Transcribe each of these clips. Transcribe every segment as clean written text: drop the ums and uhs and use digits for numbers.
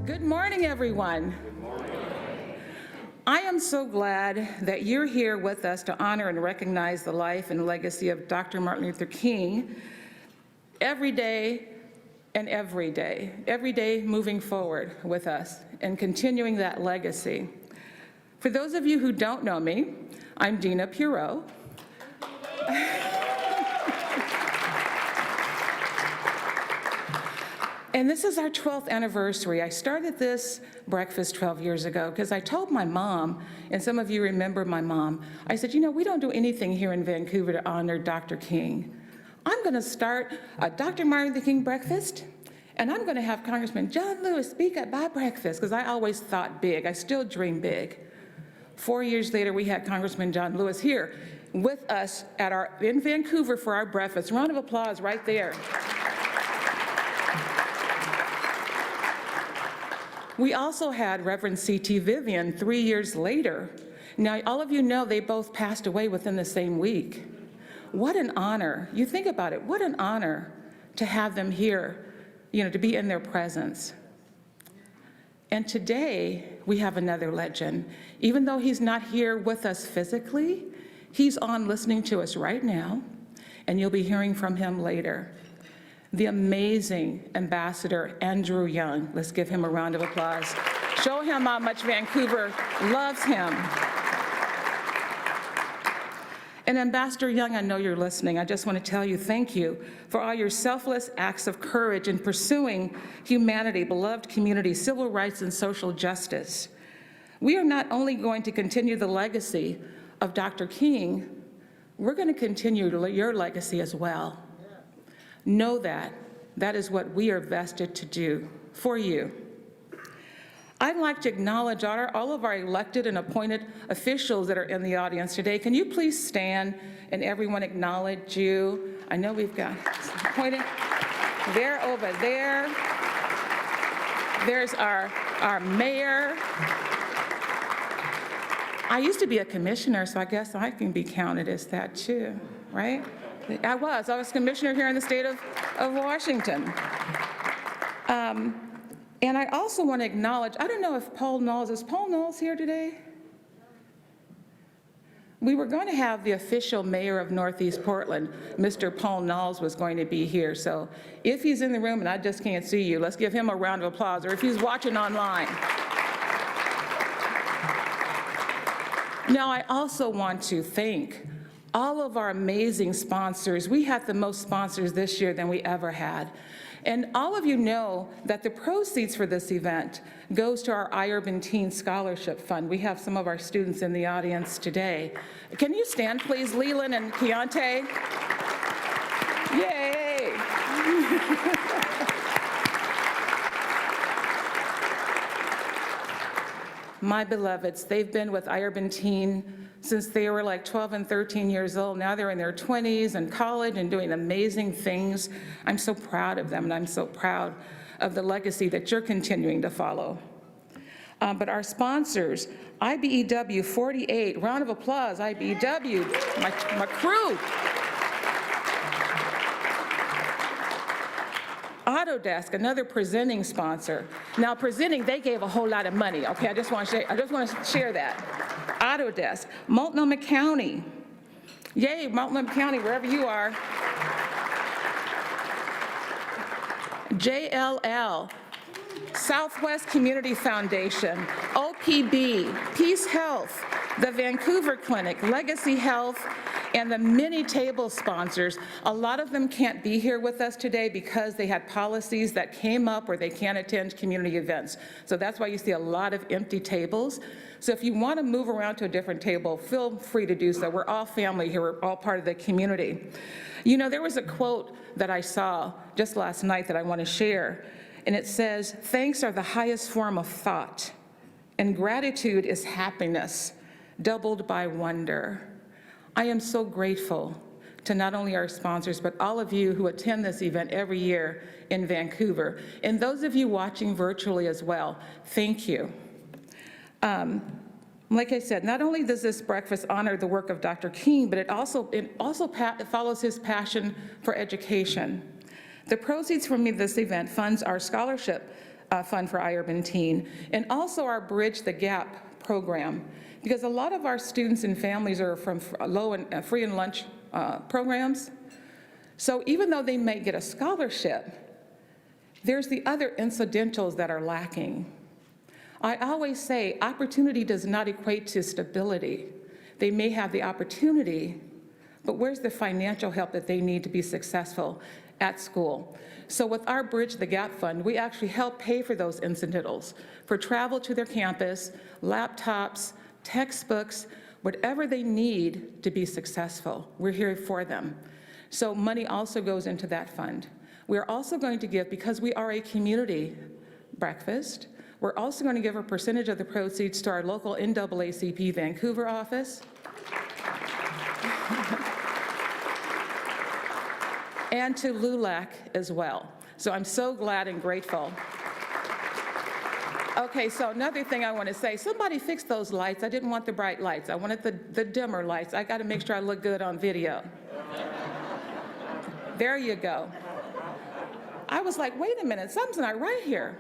Good morning, everyone. Good morning. I am so glad that you're here with us to honor and recognize the life and legacy of Dr. Martin Luther King every day and every day moving forward with us and continuing that legacy. For those of you who don't know me, I'm Deena Pierott. And this is our 12th anniversary. I started this breakfast 12 years ago because I told my mom, and some of you remember my mom, I said, you know, we don't do anything here in Vancouver to honor Dr. King. I'm going to start a Dr. Martin Luther King breakfast, and I'm going to have Congressman John Lewis speak at my breakfast, because I always thought big. I still dream big. 4 years later, we had Congressman John Lewis here with us in Vancouver for our breakfast. Round of applause right there. We also had Rev CT Vivian 3 years later. Now, all of you know they both passed away within the same week. What an honor. You think about it, what an honor to have them here, you know, to be in their presence. And today, we have another legend. Even though he's not here with us physically, he's on listening to us right now, and you'll be hearing from him later. The amazing Ambassador Andrew Young. Let's give him a round of applause. Show him how much Vancouver loves him. And Ambassador Young, I know you're listening. I just want to tell you thank you for all your selfless acts of courage in pursuing humanity, beloved community, civil rights, and social justice. We are not only going to continue the legacy of Dr. King, we're going to continue your legacy as well. Know that. That is what we are vested to do for you. I'd like to acknowledge all of our elected and appointed officials that are in the audience today. Can you please stand and everyone acknowledge you? I know we've got appointed. They're over there. There's our mayor. I used to be a commissioner, so I guess I can be counted as that too, right? I was commissioner here in the state of Washington. And I also want to acknowledge, I don't know if Paul Knowles, is Paul Knowles here today? We were going to have the official mayor of Northeast Portland, Mr. Paul Knowles, was going to be here. So if he's in the room and I just can't see you, let's give him a round of applause, or if he's watching online. Now, I also want to thank all of our amazing sponsors. We had the most sponsors this year than we ever had. And all of you know that the proceeds for this event goes to our iUrban Teen Scholarship Fund. We have some of our students in the audience today. Can you stand, please, Leland and Keontae? Yay! My beloveds, they've been with iUrban Teen since they were like 12 and 13 years old. Now they're in their 20s and college and doing amazing things. I'm so proud of them, and I'm so proud of the legacy that you're continuing to follow. But our sponsors, IBEW 48, round of applause, IBEW, my crew. Autodesk, another presenting sponsor. Now presenting, they gave a whole lot of money, okay? I just want to share that. Autodesk, Multnomah County. Yay, Multnomah County, wherever you are. JLL, Southwest Community Foundation, OPB, Peace Health, the Vancouver Clinic, Legacy Health, and the many table sponsors. A lot of them can't be here with us today because they had policies that came up where they can't attend community events. So that's why you see a lot of empty tables. So if you want to move around to a different table, feel free to do so. We're all family here. We're all part of the community. You know, there was a quote that I saw just last night that I want to share, and it says, "Thanks are the highest form of thought, and gratitude is happiness, doubled by wonder." I am so grateful to not only our sponsors, but all of you who attend this event every year in Vancouver. And those of you watching virtually as well, thank you. Like I said, not only does this breakfast honor the work of Dr. King, but it also follows his passion for education. The proceeds from this event funds our scholarship fund for iUrban Teen, and also our Bridge the Gap program, because a lot of our students and families are from low and free and lunch programs. So even though they may get a scholarship, there's the other incidentals that are lacking. I always say opportunity does not equate to stability. They may have the opportunity, but where's the financial help that they need to be successful at school? So with our Bridge the Gap Fund, we actually help pay for those incidentals, for travel to their campus, laptops, textbooks, whatever they need to be successful. We're here for them. So money also goes into that fund. We're also going to give, because we are a community breakfast, we're also going to give a percentage of the proceeds to our local NAACP Vancouver office. And to LULAC as well. So I'm so glad and grateful. Okay, so another thing I want to say, somebody fixed those lights. I didn't want the bright lights. I wanted the dimmer lights. I got to make sure I look good on video. There you go. I was like, wait a minute, something's not right here.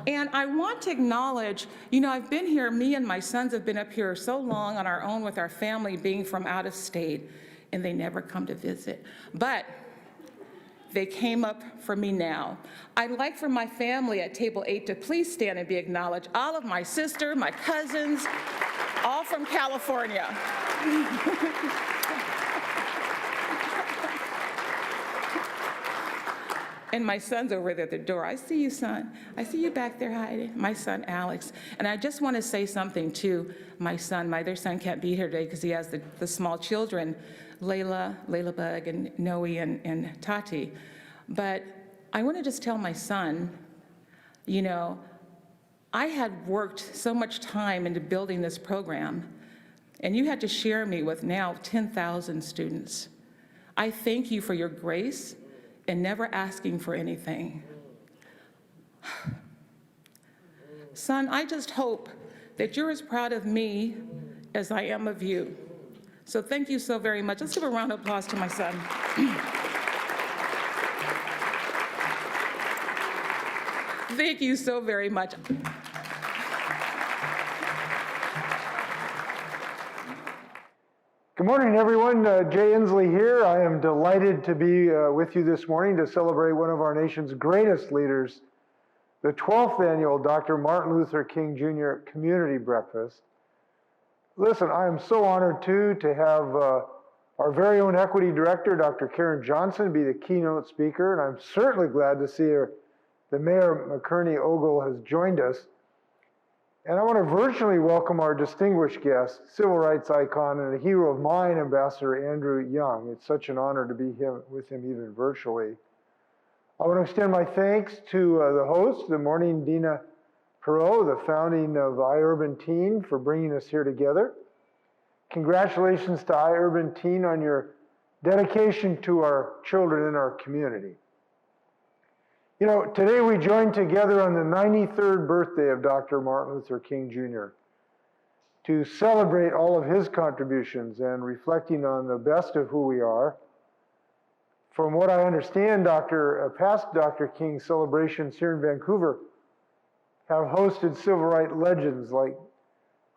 And I want to acknowledge, you know, I've been here, me and my sons have been up here so long on our own with our family being from out of state, and they never come to visit. But they came up for me now. I'd like for my family at table 8 to please stand and be acknowledged. All of my sister, my cousins, all from California. And my son's over there at the door. I see you, son. I see you back there hiding. My son, Alex. And I just want to say something to my son. My other son can't be here today because he has the small children, Layla Bug, and Noe, and Tati. But I want to just tell my son, you know, I had worked so much time into building this program, and you had to share me with now 10,000 students. I thank you for your grace and never asking for anything. Son, I just hope that you're as proud of me as I am of you. So thank you so very much. Let's give a round of applause to my son. Thank you so very much. Good morning, everyone. Jay Inslee here. I am delighted to be with you this morning to celebrate one of our nation's greatest leaders, the 12th annual Dr. Martin Luther King Jr. Community Breakfast. Listen, I am so honored, too, to have our very own equity director, Dr. Karen Johnson, be the keynote speaker, and I'm certainly glad to see her. The Mayor McCurney Ogle has joined us. And I want to virtually welcome our distinguished guest, civil rights icon and a hero of mine, Ambassador Andrew Young. It's such an honor to be with him even virtually. I want to extend my thanks to the host, the morning Deena Pierott, the founding of iUrban Teen, for bringing us here together. Congratulations to iUrban Teen on your dedication to our children in our community. You know, today we join together on the 93rd birthday of Dr. Martin Luther King Jr. to celebrate all of his contributions and reflecting on the best of who we are. From what I understand, past Dr. King celebrations here in Vancouver have hosted civil rights legends like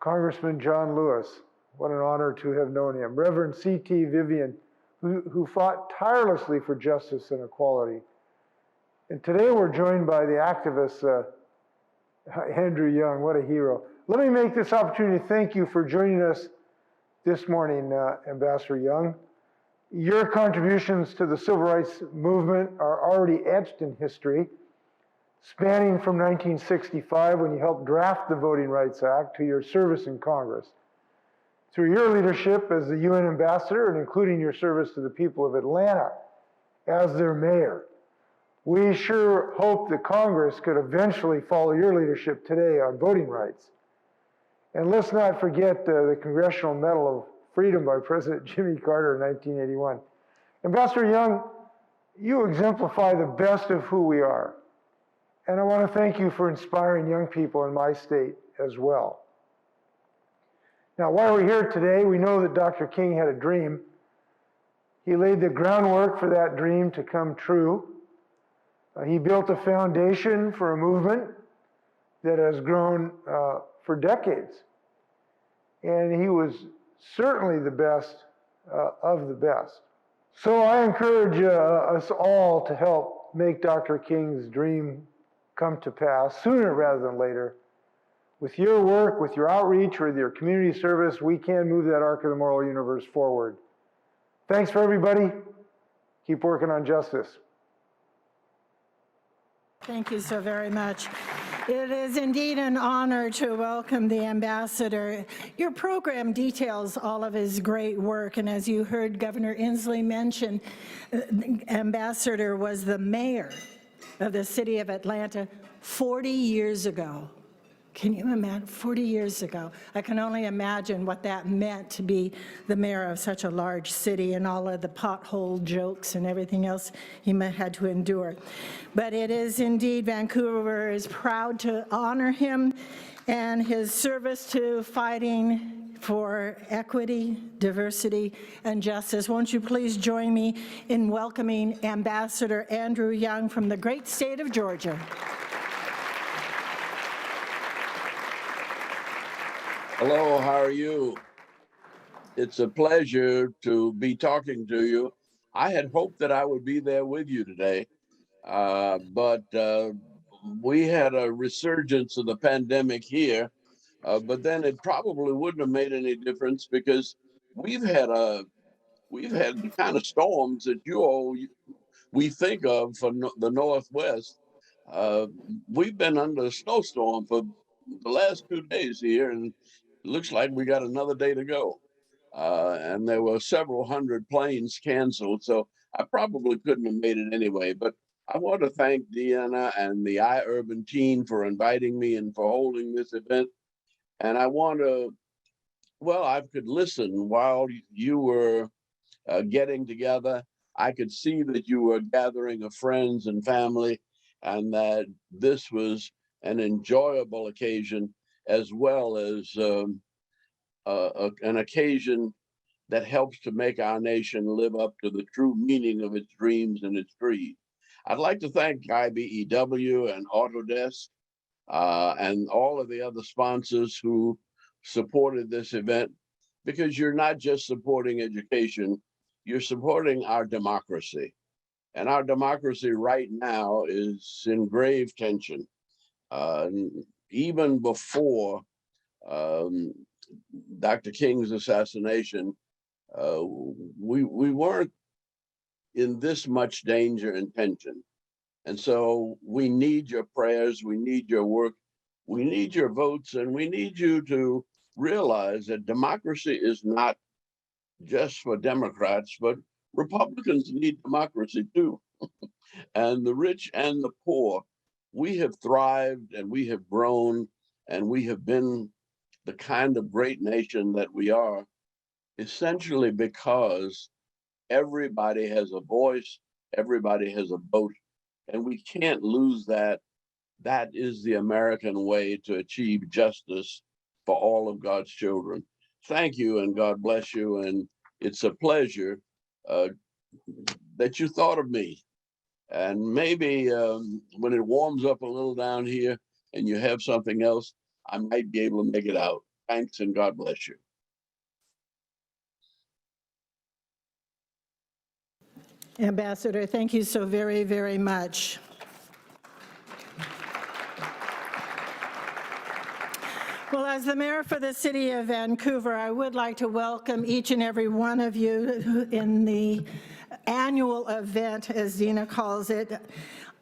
Congressman John Lewis. What an honor to have known him. Rev CT Vivian, who fought tirelessly for justice and equality. And today we're joined by the activist, Andrew Young. What a hero. Let me make this opportunity to thank you for joining us this morning, Ambassador Young. Your contributions to the civil rights movement are already etched in history, spanning from 1965 when you helped draft the Voting Rights Act to your service in Congress. Through your leadership as the UN ambassador and including your service to the people of Atlanta as their mayor, we sure hope that Congress could eventually follow your leadership today on voting rights. And let's not forget the Congressional Medal of Freedom by President Jimmy Carter in 1981. Ambassador Young, you exemplify the best of who we are. And I want to thank you for inspiring young people in my state as well. Now, while we're here today, we know that Dr. King had a dream. He laid the groundwork for that dream to come true. He built a foundation for a movement that has grown for decades. And he was certainly the best of the best. So I encourage us all to help make Dr. King's dream come to pass sooner rather than later. With your work, with your outreach, with your community service, we can move that arc of the moral universe forward. Thanks for everybody. Keep working on justice. Thank you so very much. It is indeed an honor to welcome the ambassador. Your program details all of his great work, and as you heard Governor Inslee mention, ambassador was the mayor of the city of Atlanta 40 years ago. Can you imagine? 40 years ago. I can only imagine what that meant to be the mayor of such a large city and all of the pothole jokes and everything else he had to endure. But it is indeed, Vancouver is proud to honor him and his service to fighting for equity, diversity, and justice. Won't you please join me in welcoming Ambassador Andrew Young from the great state of Georgia. Hello, how are you? It's a pleasure to be talking to you. I had hoped that I would be there with you today, but we had a resurgence of the pandemic here, but then it probably wouldn't have made any difference because we've had the kind of storms that we think of for the Northwest. We've been under a snowstorm for the last 2 days here, and it looks like we got another day to go. And there were several hundred planes canceled, so I probably couldn't have made it anyway. But I want to thank Deena and the iUrban team for inviting me and for holding this event. And I want to, well, I could listen while you were getting together. I could see that you were gathering of friends and family, and that this was an enjoyable occasion, as well as an occasion that helps to make our nation live up to the true meaning of its dreams and its creed. I'd like to thank IBEW and Autodesk and all of the other sponsors who supported this event, because you're not just supporting education, you're supporting our democracy. And our democracy right now is in grave tension. Even before Dr. King's assassination, we weren't in this much danger and tension. And so we need your prayers, we need your work, we need your votes, and we need you to realize that democracy is not just for Democrats, but Republicans need democracy too. And the rich and the poor, we have thrived and we have grown and we have been the kind of great nation that we are, essentially because everybody has a voice, everybody has a vote, and we can't lose that. That is the American way to achieve justice for all of God's children. Thank you, and God bless you. And it's a pleasure that you thought of me. And maybe when it warms up a little down here and you have something else, I might be able to make it out. Thanks, and God bless you. Ambassador, thank you so very, very much. Well, as the mayor for the city of Vancouver, I would like to welcome each and every one of you in the annual event, as Deena calls it,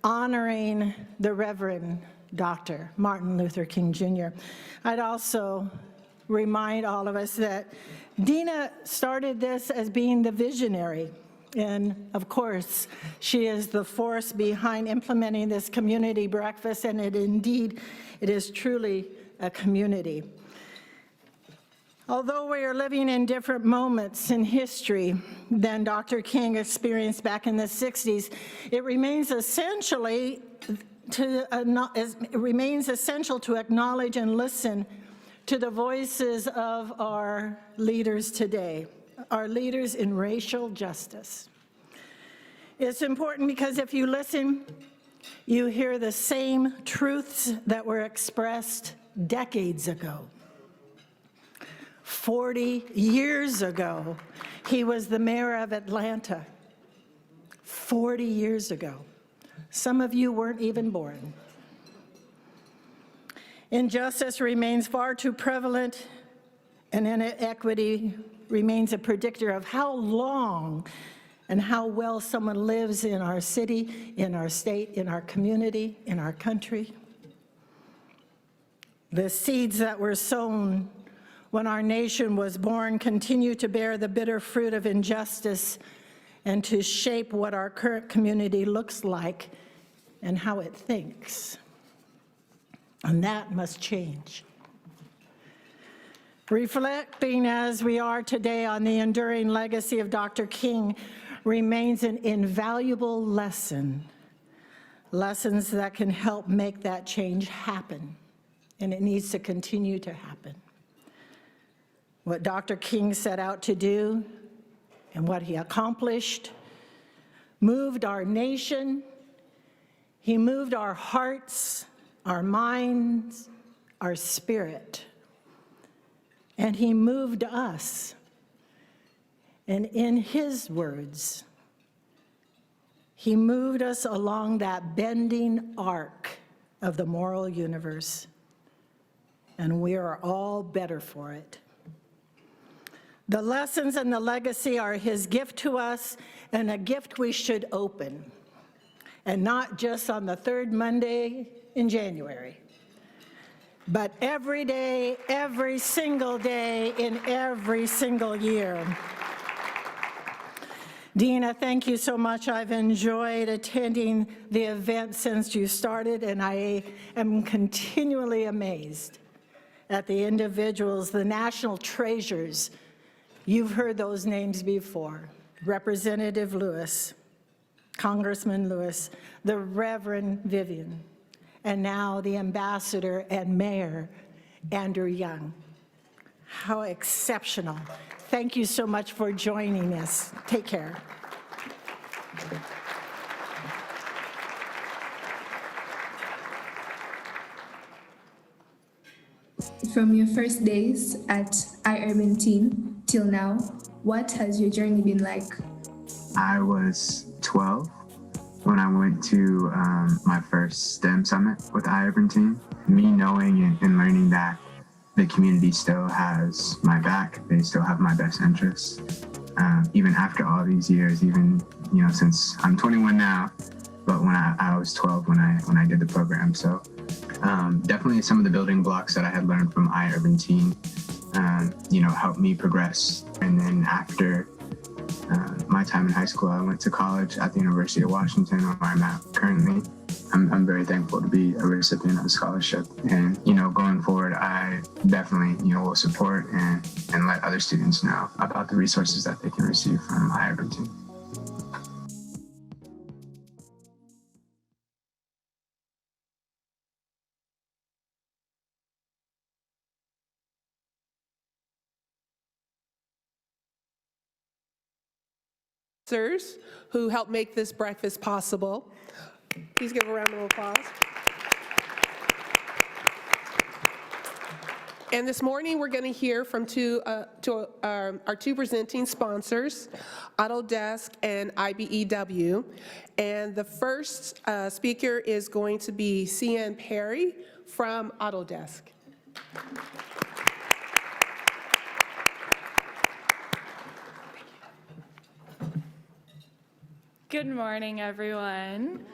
honoring the Reverend Dr. Martin Luther King Jr. I'd also remind all of us that Deena started this as being the visionary. And of course, she is the force behind implementing this community breakfast, and it is truly a community. Although we are living in different moments in history than Dr. King experienced back in the 60s, it remains essential to acknowledge and listen to the voices of our leaders today, our leaders in racial justice. It's important because if you listen You hear the same truths that were expressed decades ago. 40 years ago, he was the mayor of Atlanta. 40 years ago. Some of you weren't even born. Injustice remains far too prevalent, and inequity remains a predictor of how long and how well someone lives in our city, in our state, in our community, in our country. The seeds that were sown when our nation was born continue to bear the bitter fruit of injustice and to shape what our current community looks like and how it thinks. And that must change. Reflecting as we are today on the enduring legacy of Dr. King remains an invaluable lesson, lessons that can help make that change happen, and it needs to continue to happen. What Dr. King set out to do and what he accomplished moved our nation, he moved our hearts, our minds, our spirit, and he moved us. And in his words, he moved us along that bending arc of the moral universe, and we are all better for it. The lessons and the legacy are his gift to us, and a gift we should open, and not just on the third Monday in January, but every day, every single day, in every single year. Deena, thank you so much. I've enjoyed attending the event since you started, and I am continually amazed at the individuals, the national treasures. You've heard those names before. Representative Lewis, Congressman Lewis, the Reverend Vivian, and now the Ambassador and Mayor, Andrew Young. How exceptional. Thank you so much for joining us. Take care. From your first days at iUrban team till now, what has your journey been like? I was 12 when I went to my first STEM summit with the iUrban team. Me knowing and learning that the community still has my back, they still have my best interests. Even after all these years, even since I'm 21 now, but when I was 12 when I did the program. So definitely some of the building blocks that I had learned from iUrban team, helped me progress. And then after my time in high school, I went to college at the University of Washington, where I'm at currently. I'm very thankful to be a recipient of the scholarship. And, going forward, I definitely, will support and let other students know about the resources that they can receive from iUrban team. Who helped make this breakfast possible. Please give a round of applause. And this morning, we're going to hear from our two presenting sponsors, Autodesk and IBEW. And the first speaker is going to be Deena Pierott from Autodesk. Good morning, everyone.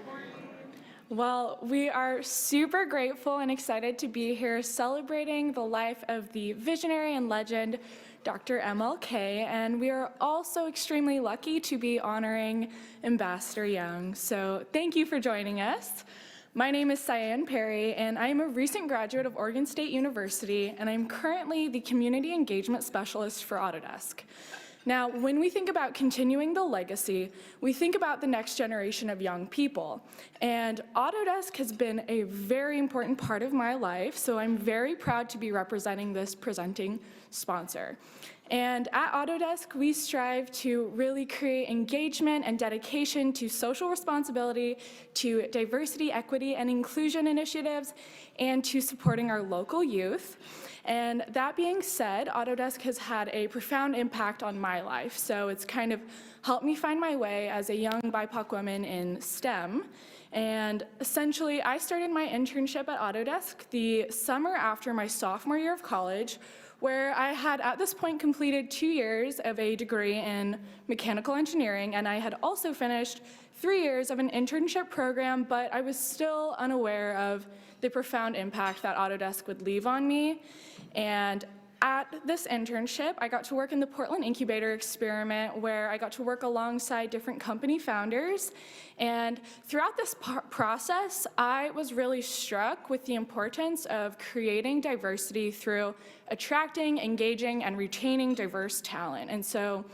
Well, we are super grateful and excited to be here celebrating the life of the visionary and legend, Dr. MLK, and we are also extremely lucky to be honoring Ambassador Young. So thank you for joining us. My name is Deena Pierott, and I am a recent graduate of Oregon State University, and I'm currently the Community Engagement Specialist for Autodesk. Now, when we think about continuing the legacy, we think about the next generation of young people. And Autodesk has been a very important part of my life, so I'm very proud to be representing this presenting sponsor. And at Autodesk, we strive to really create engagement and dedication to social responsibility, to diversity, equity, and inclusion initiatives, and to supporting our local youth. And that being said, Autodesk has had a profound impact on my life. So it's kind of helped me find my way as a young BIPOC woman in STEM. And essentially, I started my internship at Autodesk the summer after my sophomore year of college, where I had at this point completed 2 years of a degree in mechanical engineering, and I had also finished 3 years of an internship program, but I was still unaware of the profound impact that Autodesk would leave on me. And at this internship, I got to work in the Portland Incubator Experiment, where I got to work alongside different company founders. And throughout this process, I was really struck with the importance of creating diversity through attracting, engaging, and retaining diverse talent. And so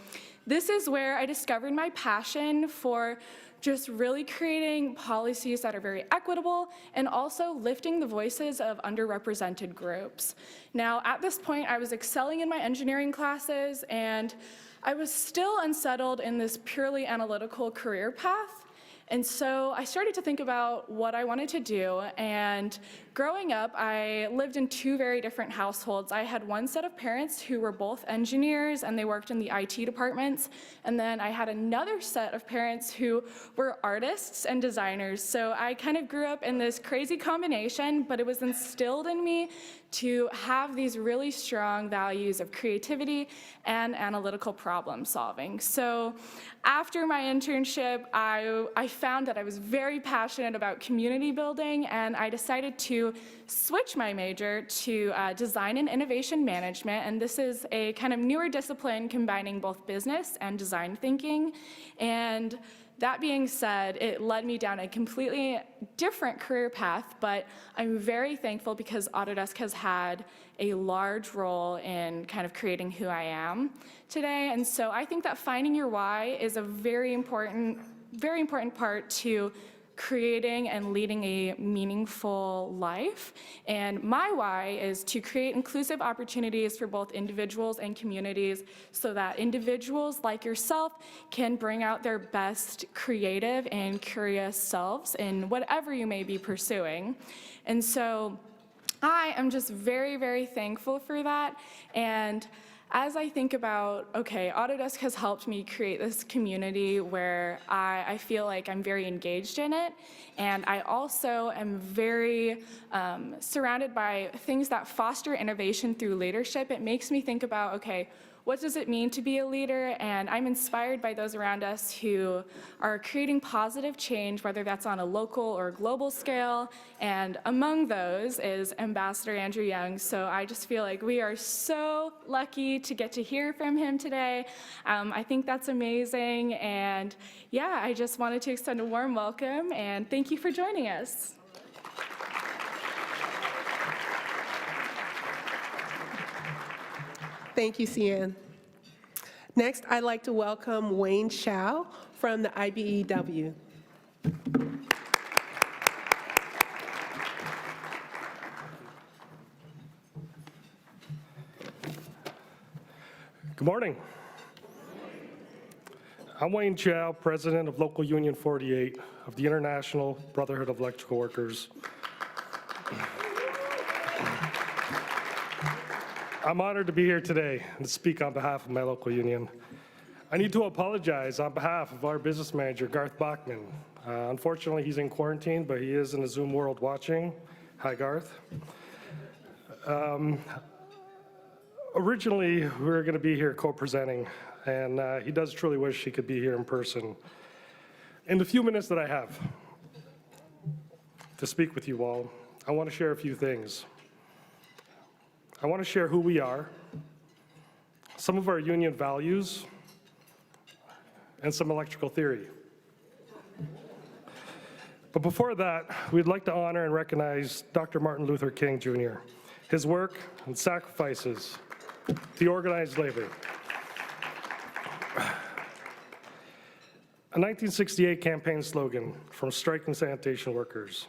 this is where I discovered my passion for just really creating policies that are very equitable and also lifting the voices of underrepresented groups. Now, at this point, I was excelling in my engineering classes, and I was still unsettled in this purely analytical career path. And so I started to think about what I wanted to do, and growing up, I lived in 2 very different households. I had one set of parents who were both engineers, and they worked in the IT departments, and then I had another set of parents who were artists and designers. So I kind of grew up in this crazy combination, but it was instilled in me to have these really strong values of creativity and analytical problem solving. So after my internship, I found that I was very passionate about community building, and I decided to switch my major to design and innovation management. And this is a kind of newer discipline combining both business and design thinking. And that being said, it led me down a completely different career path, but I'm very thankful because Autodesk has had a large role in kind of creating who I am today. And so I think that finding your why is a very important part to creating and leading a meaningful life. And my why is to create inclusive opportunities for both individuals and communities so that individuals like yourself can bring out their best creative and curious selves in whatever you may be pursuing. And so I am just very, very thankful for that. And as I think about, okay, Autodesk has helped me create this community where I feel like I'm very engaged in it, and I also am very surrounded by things that foster innovation through leadership. It makes me think about, okay, what does it mean to be a leader? And I'm inspired by those around us who are creating positive change, whether that's on a local or global scale. And among those is Ambassador Andrew Young. So I just feel like we are so lucky to get to hear from him today. I think that's amazing. And yeah, I just wanted to extend a warm welcome and thank you for joining us. Thank you, Cian. Next, I'd like to welcome Wayne Chow from the IBEW. Good morning. I'm Wayne Chow, President of Local Union 48 of the International Brotherhood of Electrical Workers. I'm honored to be here today and to speak on behalf of my local union. I need to apologize on behalf of our business manager, Garth Bachman. Unfortunately, he's in quarantine, but he is in the Zoom world watching. Hi, Garth. Originally, we were going to be here co-presenting, and he does truly wish he could be here in person. In the few minutes that I have to speak with you all, I want to share a few things. I want to share who we are, some of our union values, and some electrical theory. But before that, we'd like to honor and recognize Dr. Martin Luther King Jr., his work and sacrifices to organized labor. A 1968 campaign slogan from striking sanitation workers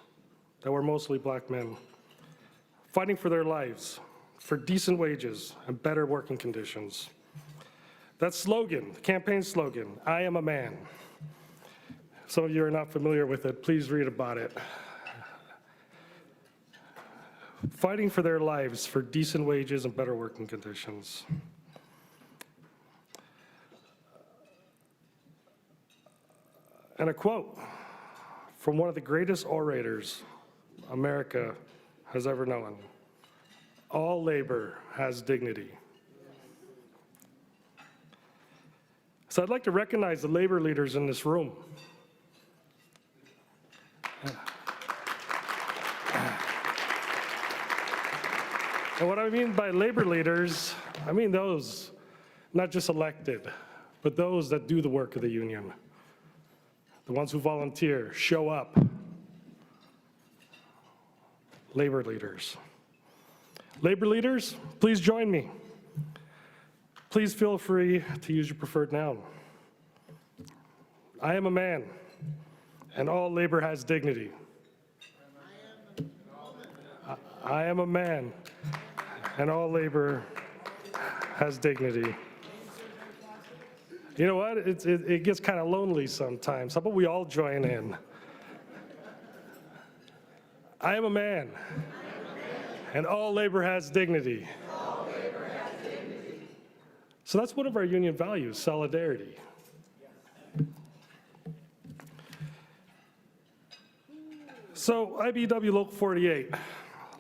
that were mostly black men, fighting for their lives, for decent wages and better working conditions. That slogan, the campaign slogan, I am a man. Some of you are not familiar with it, please read about it. Fighting for their lives for decent wages and better working conditions. And a quote from one of the greatest orators America has ever known. All labor has dignity. So I'd like to recognize the labor leaders in this room. And what I mean by labor leaders, I mean those not just elected, but those that do the work of the union. The ones who volunteer, show up. Labor leaders. Labor leaders, please join me. Please feel free to use your preferred noun. I am a man, and all labor has dignity. I am a man, and all labor has dignity. You know what? It gets kind of lonely sometimes. How about we all join in? I am a man, and all labor has dignity. So that's one of our union values, solidarity. So IBEW Local 48, a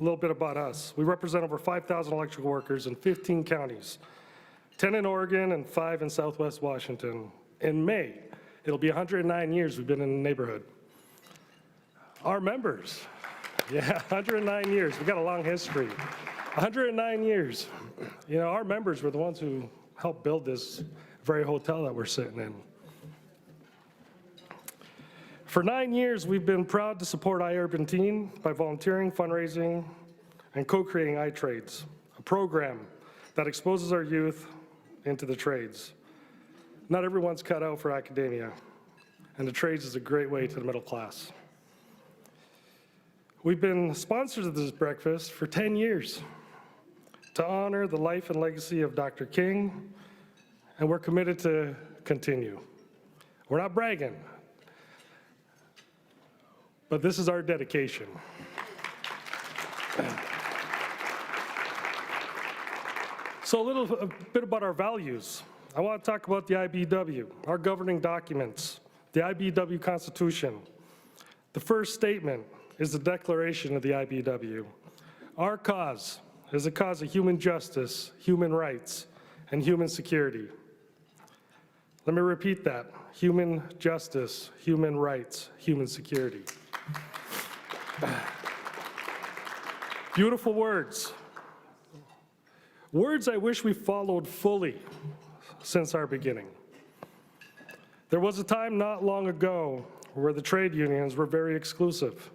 little bit about us. We represent over 5,000 electrical workers in 15 counties, 10 in Oregon and 5 in Southwest Washington. In May, it'll be 109 years we've been in the neighborhood. Our members, 109 years. We've got a long history. 109 years. You know, our members were the ones who helped build this very hotel that we're sitting in. For 9 years, we've been proud to support iUrban Teen by volunteering, fundraising, and co-creating iTrades, a program that exposes our youth into the trades. Not everyone's cut out for academia, and the trades is a great way to the middle class. We've been sponsors of this breakfast for 10 years to honor the life and legacy of Dr. King, and we're committed to continue. We're not bragging, but this is our dedication. So a bit about our values. I want to talk about the IBEW, our governing documents, the IBEW Constitution. The first statement is the declaration of the IBEW. Our cause is a cause of human justice, human rights, and human security. Let me repeat that. Human justice, human rights, human security. Beautiful words. Words I wish we followed fully since our beginning. There was a time not long ago where the trade unions were very exclusive.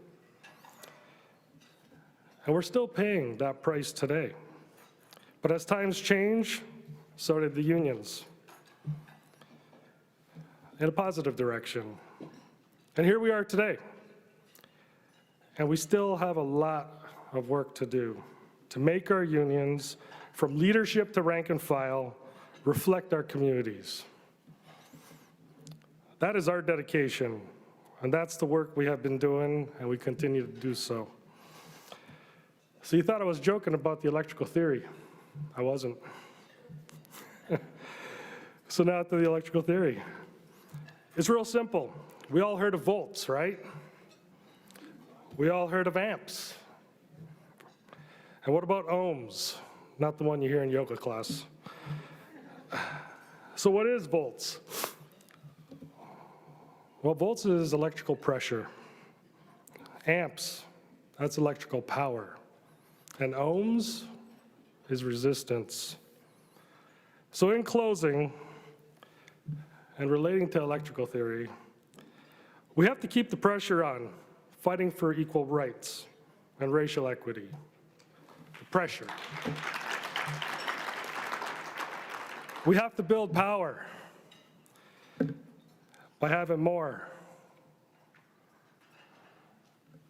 And we're still paying that price today. But as times change, so did the unions. In a positive direction. And here we are today. And we still have a lot of work to do to make our unions, from leadership to rank and file, reflect our communities. That is our dedication, and that's the work we have been doing, and we continue to do so. So you thought I was joking about the electrical theory. I wasn't. So now to the electrical theory. It's real simple. We all heard of volts, right? We all heard of amps. And what about ohms? Not the one you hear in yoga class. So what is volts? Well, volts is electrical pressure. Amps, that's electrical power. And ohms is resistance. So in closing, and relating to electrical theory, we have to keep the pressure on, fighting for equal rights and racial equity. The pressure. We have to build power by having more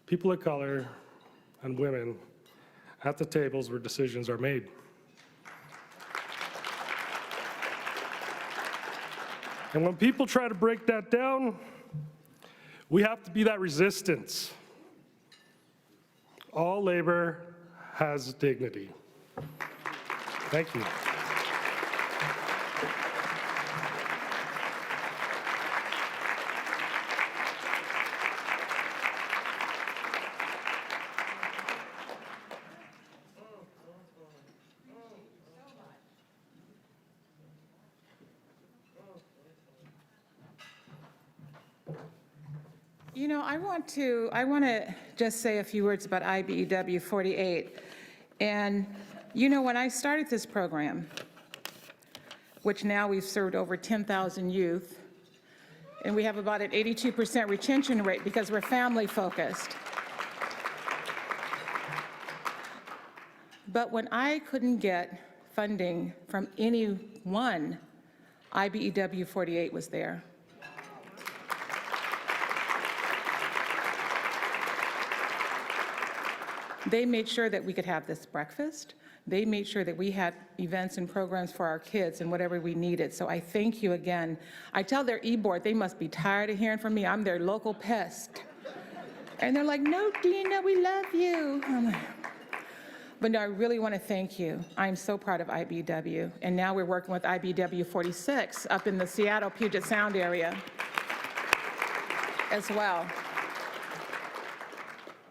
people of color and women at the tables where decisions are made. And when people try to break that down, we have to be that resistance. All labor has dignity. Thank you. You know, I want to just say a few words about IBEW 48. And, you know, when I started this program, which now we've served over 10,000 youth, and we have about an 82% retention rate because we're family focused. But when I couldn't get funding from anyone, IBEW 48 was there. They made sure that we could have this breakfast. They made sure that we had events and programs for our kids and whatever we needed. So I thank you again. I tell their e-board, they must be tired of hearing from me. I'm their local pest. And they're like, no, Deena, we love you. But no, I really want to thank you. I'm so proud of IBEW. And now we're working with IBEW 46 up in the Seattle Puget Sound area as well.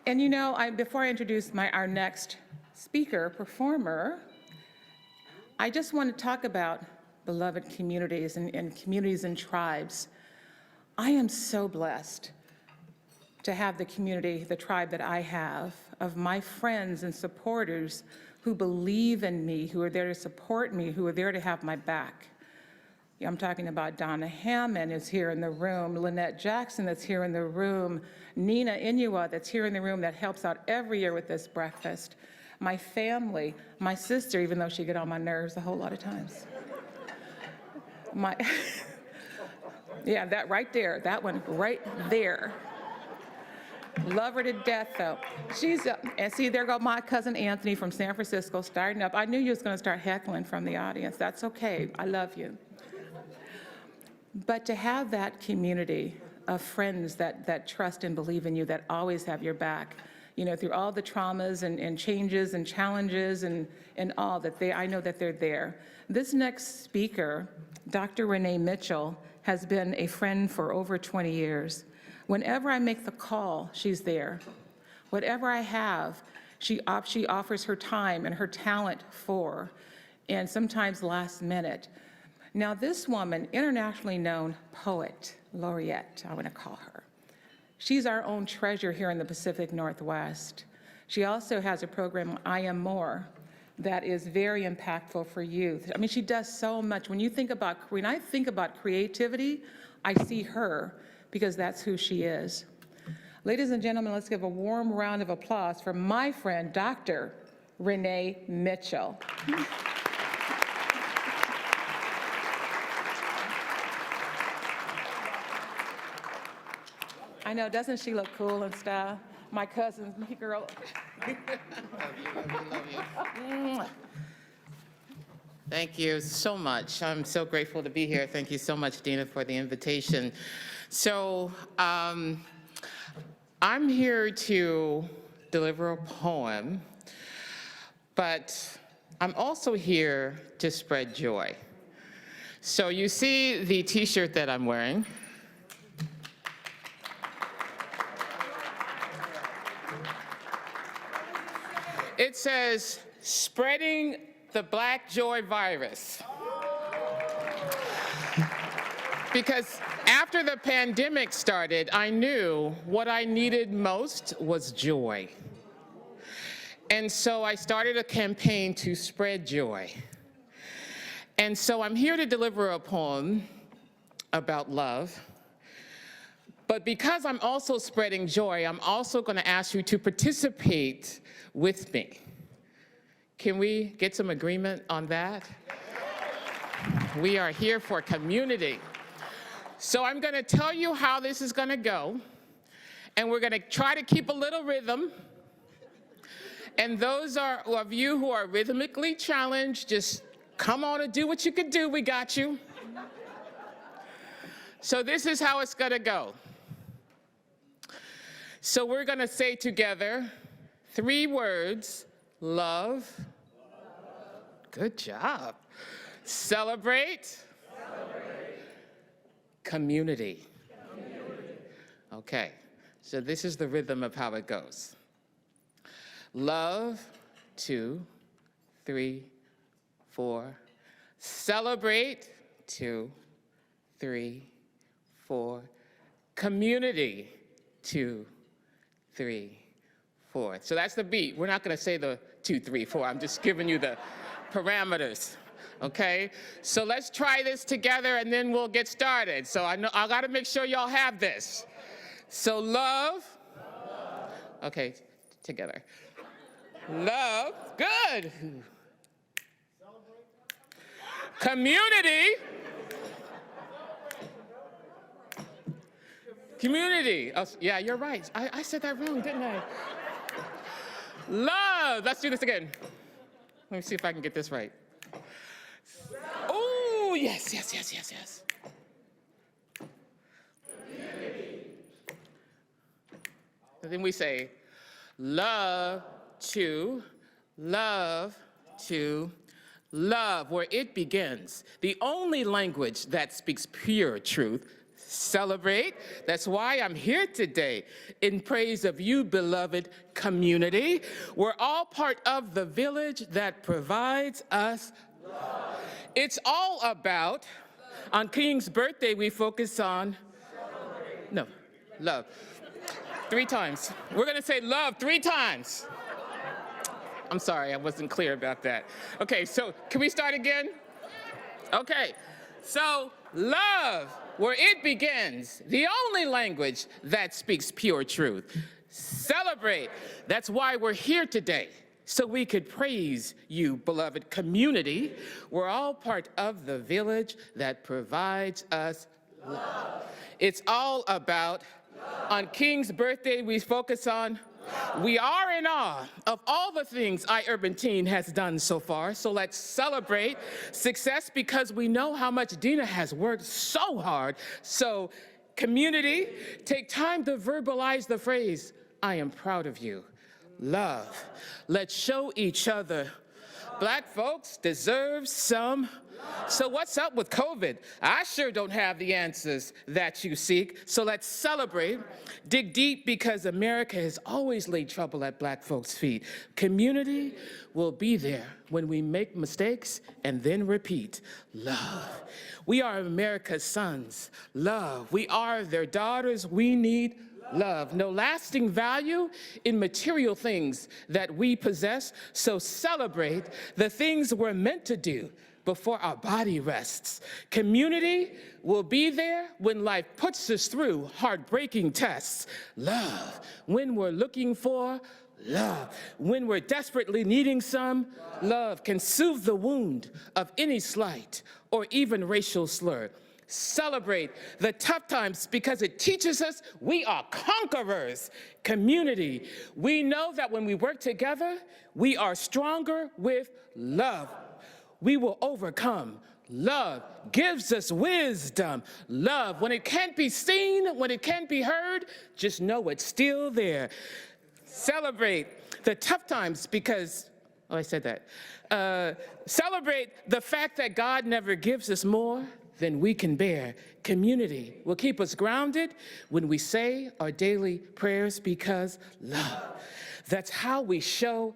And you know, before I introduce our next speaker, performer, I just want to talk about beloved communities and communities and tribes. I am so blessed to have the community, the tribe that I have, of my friends and supporters who believe in me, who are there to support me, who are there to have my back. I'm talking about Donna Hammond is here in the room, Lynette Jackson that's here in the room, Nina Inua that's here in the room that helps out every year with this breakfast, my family, my sister, even though she get on my nerves a whole lot of times. Yeah, that right there, that one right there. Love her to death, though. She's, and see, there go my cousin Anthony from San Francisco starting up. I knew you was gonna start heckling from the audience. That's okay, I love you. But to have that community of friends that trust and believe in you, that always have your back, you know, through all the traumas and changes and challenges and all that I know that they're there. This next speaker, Dr. Renee Mitchell, has been a friend for over 20 years. Whenever I make the call, she's there. Whatever I have, she offers her time and her talent for, and sometimes last minute. Now this woman, internationally known poet, laureate, I want to call her. She's our own treasure here in the Pacific Northwest. She also has a program, I Am More, that is very impactful for youth. I mean, she does so much. When I think about creativity, I see her because that's who she is. Ladies and gentlemen, let's give a warm round of applause for my friend, Dr. Renee Mitchell. I know, doesn't she look cool and stuff? My cousin, my girl. Love you. Thank you so much. I'm so grateful to be here. Thank you so much, Deena, for the invitation. So I'm here to deliver a poem, but I'm also here to spread joy. So you see the t-shirt that I'm wearing. It says, spreading the Black Joy virus. Because after the pandemic started, I knew what I needed most was joy. And so I started a campaign to spread joy. And so I'm here to deliver a poem about love. But because I'm also spreading joy, I'm also going to ask you to participate with me. Can we get some agreement on that? We are here for community. So I'm going to tell you how this is going to go, and we're going to try to keep a little rhythm. And those of you who are rhythmically challenged, just come on and do what you can do. We got you. So this is how it's gonna go. So we're gonna say together 3 words: love. Good job. Celebrate. Community. Okay, so this is the rhythm of how it goes. Love, 2, 3, 4. Celebrate, 2, 3, 4. Community, 2, 3, 4. So that's the beat. We're not going to say the 2, 3, 4. I'm just giving you the parameters. Okay? So let's try this together and then we'll get started. So I got to make sure y'all have this. So love. Okay, together. Love. Good. Community. Community. Oh, yeah, you're right. I said that wrong, didn't I? Love. Let's do this again. Let me see if I can get this right. Oh, yes, yes, yes, yes, yes. And then we say, love to, love to, love, where it begins. The only language that speaks pure truth. Celebrate. That's why I'm here today in praise of you, beloved community. We're all part of the village that provides us love. It's all about, on King's birthday, we focus on, no, love. 3 times. We're going to say love 3 times. I'm sorry, I wasn't clear about that. Okay, so can we start again? Okay, so love, where it begins, the only language that speaks pure truth. Celebrate. That's why we're here today, so we could praise you, beloved community. We're all part of the village that provides us love. It's all about, on King's birthday, we focus on, we are in awe of all the things iUrban Teen has done so far, so let's celebrate success because we know how much Deena has worked so hard. So community, take time to verbalize the phrase, I am proud of you. Love. Let's show each other. Black folks deserve some. So what's up with COVID? I sure don't have the answers that you seek. So let's celebrate. Dig deep because America has always laid trouble at Black folks' feet. Community will be there when we make mistakes and then repeat. Love. We are America's sons. Love. We are their daughters. We need love. No lasting value in material things that we possess. So celebrate the things we're meant to do before our body rests. Community will be there when life puts us through heartbreaking tests. Love, when we're looking for love, when we're desperately needing some, love can soothe the wound of any slight or even racial slur. Celebrate the tough times because it teaches us we are conquerors. Community, we know that when we work together, we are stronger with love. We will overcome. Love gives us wisdom. Love, when it can't be seen, when it can't be heard, just know it's still there. Celebrate the tough times because, oh, I said that. Celebrate the fact that God never gives us more than we can bear. Community will keep us grounded when we say our daily prayers because love. That's how we show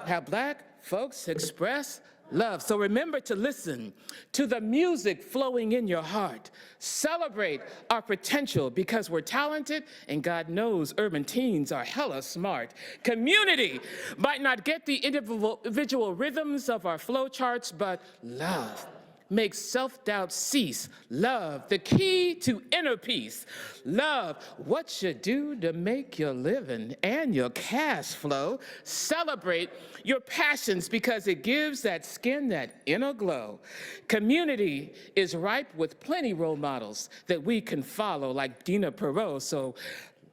how Black folks express love. So remember to listen to the music flowing in your heart. Celebrate our potential because we're talented and God knows urban teens are hella smart. Community might not get the individual rhythms of our flow charts, but love makes self-doubt cease. Love, the key to inner peace. Love, what you do to make your living and your cash flow. Celebrate your passions because it gives that skin that inner glow. Community is ripe with plenty role models that we can follow like Deena Pierott, so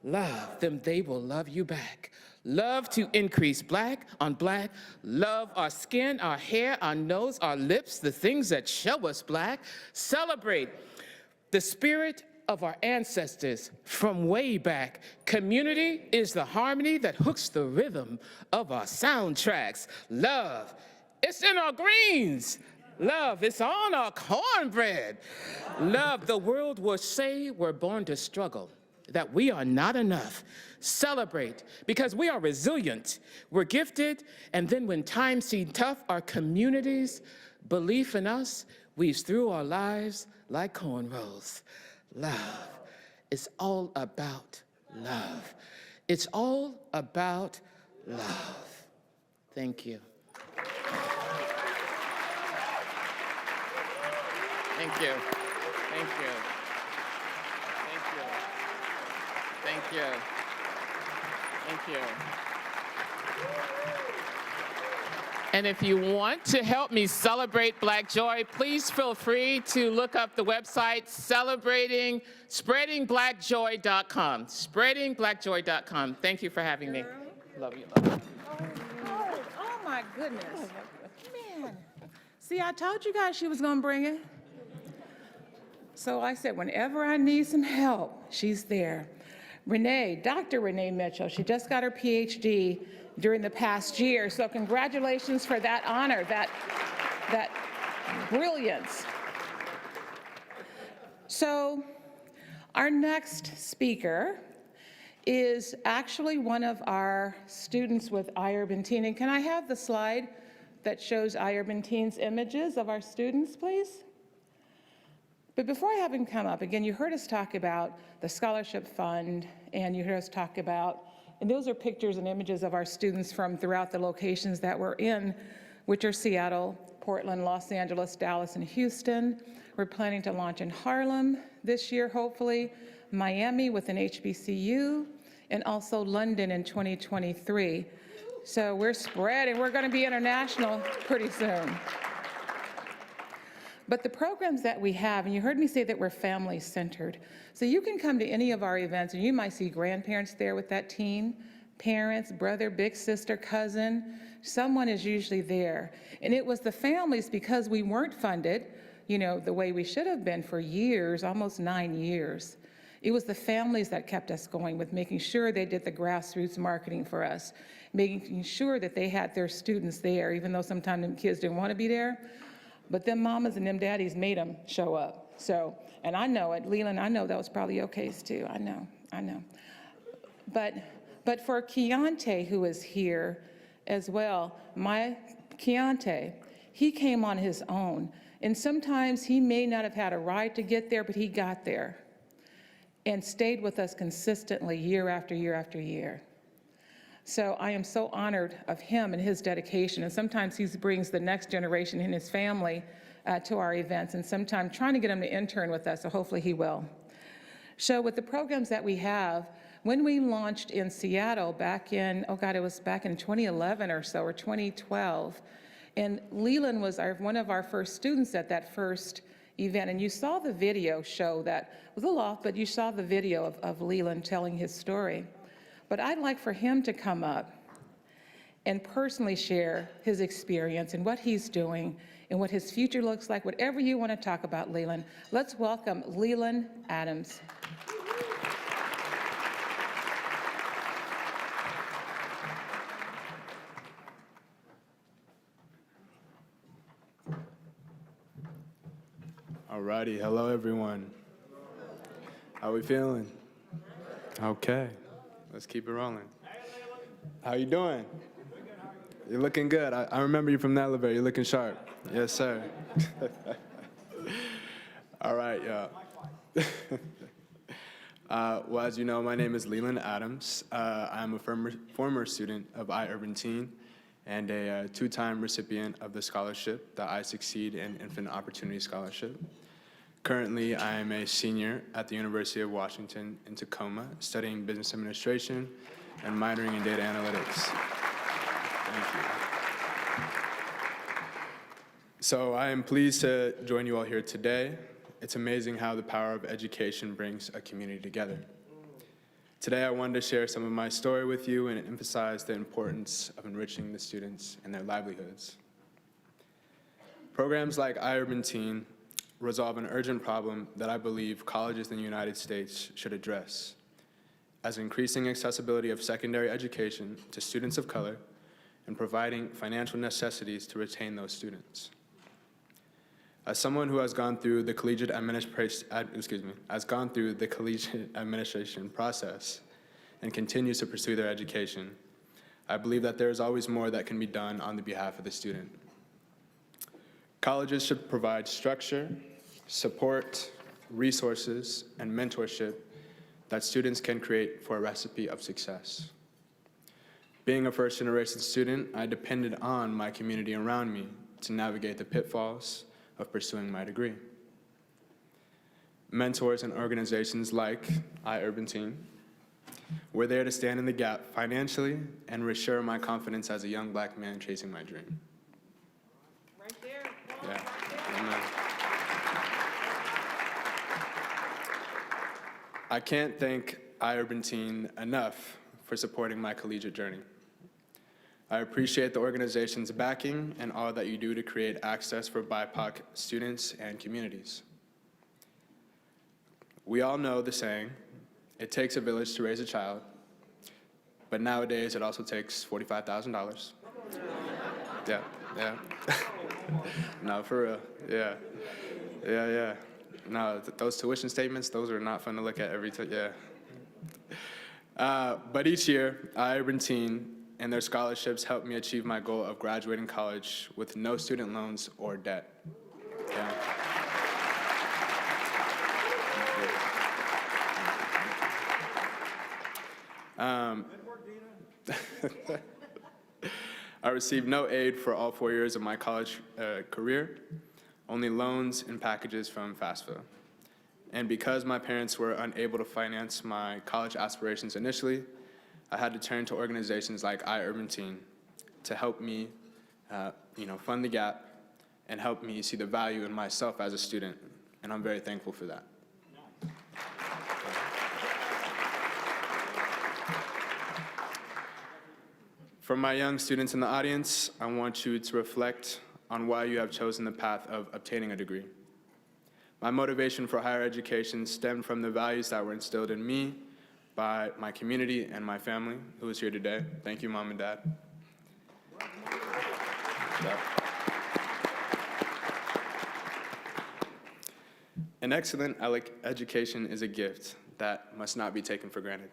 love them, they will love you back. Love to increase Black on Black. Love our skin, our hair, our nose, our lips, the things that show us Black. Celebrate the spirit of our ancestors from way back. Community is the harmony that hooks the rhythm of our soundtracks. Love, it's in our greens. Love, it's on our cornbread. Love, the world will say we're born to struggle, that we are not enough. Celebrate, because we are resilient, we're gifted, and then when times seem tough, our community's belief in us weaves through our lives like cornrows. Love, it's all about love. It's all about love. Thank you. Thank you. Thank you. Thank you. Thank you. Thank you. And if you want to help me celebrate Black Joy, please feel free to look up the website spreadingblackjoy.com. Spreadingblackjoy.com. Thank you for having me. Love you. Love you. Oh my goodness. Man. See, I told you guys she was going to bring it. So I said, whenever I need some help, she's there. Renee, Dr. Renee Mitchell, she just got her PhD during the past year. So congratulations for that honor, that brilliance. So our next speaker is actually one of our students with iUrban Teen. And can I have the slide that shows iUrban Teen's images of our students, please? But before I have him come up, again, you heard us talk about the scholarship fund, and you heard us talk about, and those are pictures and images of our students from throughout the locations that we're in, which are Seattle, Portland, Los Angeles, Dallas, and Houston. We're planning to launch in Harlem this year, hopefully, Miami with an HBCU, and also London in 2023. So we're spreading. We're going to be international pretty soon. But the programs that we have, and you heard me say that we're family-centered. So you can come to any of our events, and you might see grandparents there with that teen, parents, brother, big sister, cousin. Someone is usually there. And it was the families, because we weren't funded, the way we should have been for years, almost 9 years. It was the families that kept us going with making sure they did the grassroots marketing for us, making sure that they had their students there, even though sometimes them kids didn't want to be there. But them mamas and them daddies made them show up. So, and I know it, Leland, I know that was probably your case too. I know. But for Keontae, who is here as well, my Keontae, he came on his own. And sometimes he may not have had a ride to get there, but he got there and stayed with us consistently year after year after year. So I am so honored of him and his dedication. And sometimes he brings the next generation in his family to our events, and sometimes trying to get him to intern with us, so hopefully he will. So with the programs that we have, when we launched in Seattle back in, it was back in 2011 or so, or 2012, and Leland was one of our first students at that first event, and you saw the video show that was a little off, but you saw the video of Leland telling his story. But I'd like for him to come up and personally share his experience and what he's doing and what his future looks like, whatever you want to talk about, Leland. Let's welcome Leland Adams. Alrighty, hello everyone. How we feeling? Okay. Let's keep it rolling. How you doing? You're looking good. I remember you from the elevator. You're looking sharp. Yes, sir. All right, y'all. Well, as you know, my name is Leland Adams. I'm a former student of iUrban Teen and a two-time recipient of the scholarship, the I Succeed and Infinite Opportunity Scholarship. Currently, I am a senior at the University of Washington in Tacoma, studying business administration and minoring in data analytics. Thank you. So I am pleased to join you all here today. It's amazing how the power of education brings a community together. Today, I wanted to share some of my story with you and emphasize the importance of enriching the students and their livelihoods. Programs like iUrban Teen resolve an urgent problem that I believe colleges in the United States should address, as increasing accessibility of secondary education to students of color and providing financial necessities to retain those students. As someone who has gone through the collegiate administration process and continues to pursue their education, I believe that there is always more that can be done on the behalf of the student. Colleges should provide structure, support, resources, and mentorship that students can create for a recipe of success. Being a first-generation student, I depended on my community around me to navigate the pitfalls of pursuing my degree. Mentors and organizations like iUrban Teen were there to stand in the gap financially and reassure my confidence as a young Black man chasing my dream. Right there. Yeah. Amen. I can't thank iUrban Teen enough for supporting my collegiate journey. I appreciate the organization's backing and all that you do to create access for BIPOC students and communities. We all know the saying, it takes a village to raise a child, but nowadays it also takes $45,000. Yeah. No, for real, yeah. No, those tuition statements, those are not fun to look at every time, yeah. But each year, iUrban Teen and their scholarships help me achieve my goal of graduating college with no student loans or debt. Yeah. I received no aid for all 4 years of my college career, only loans and packages from FAFSA. And because my parents were unable to finance my college aspirations initially, I had to turn to organizations like iUrban Teen to help me fund the gap and help me see the value in myself as a student, and I'm very thankful for that. For my young students in the audience, I want you to reflect on why you have chosen the path of obtaining a degree. My motivation for higher education stemmed from the values that were instilled in me by my community and my family, who is here today. Thank you, Mom and Dad. An excellent education is a gift that must not be taken for granted.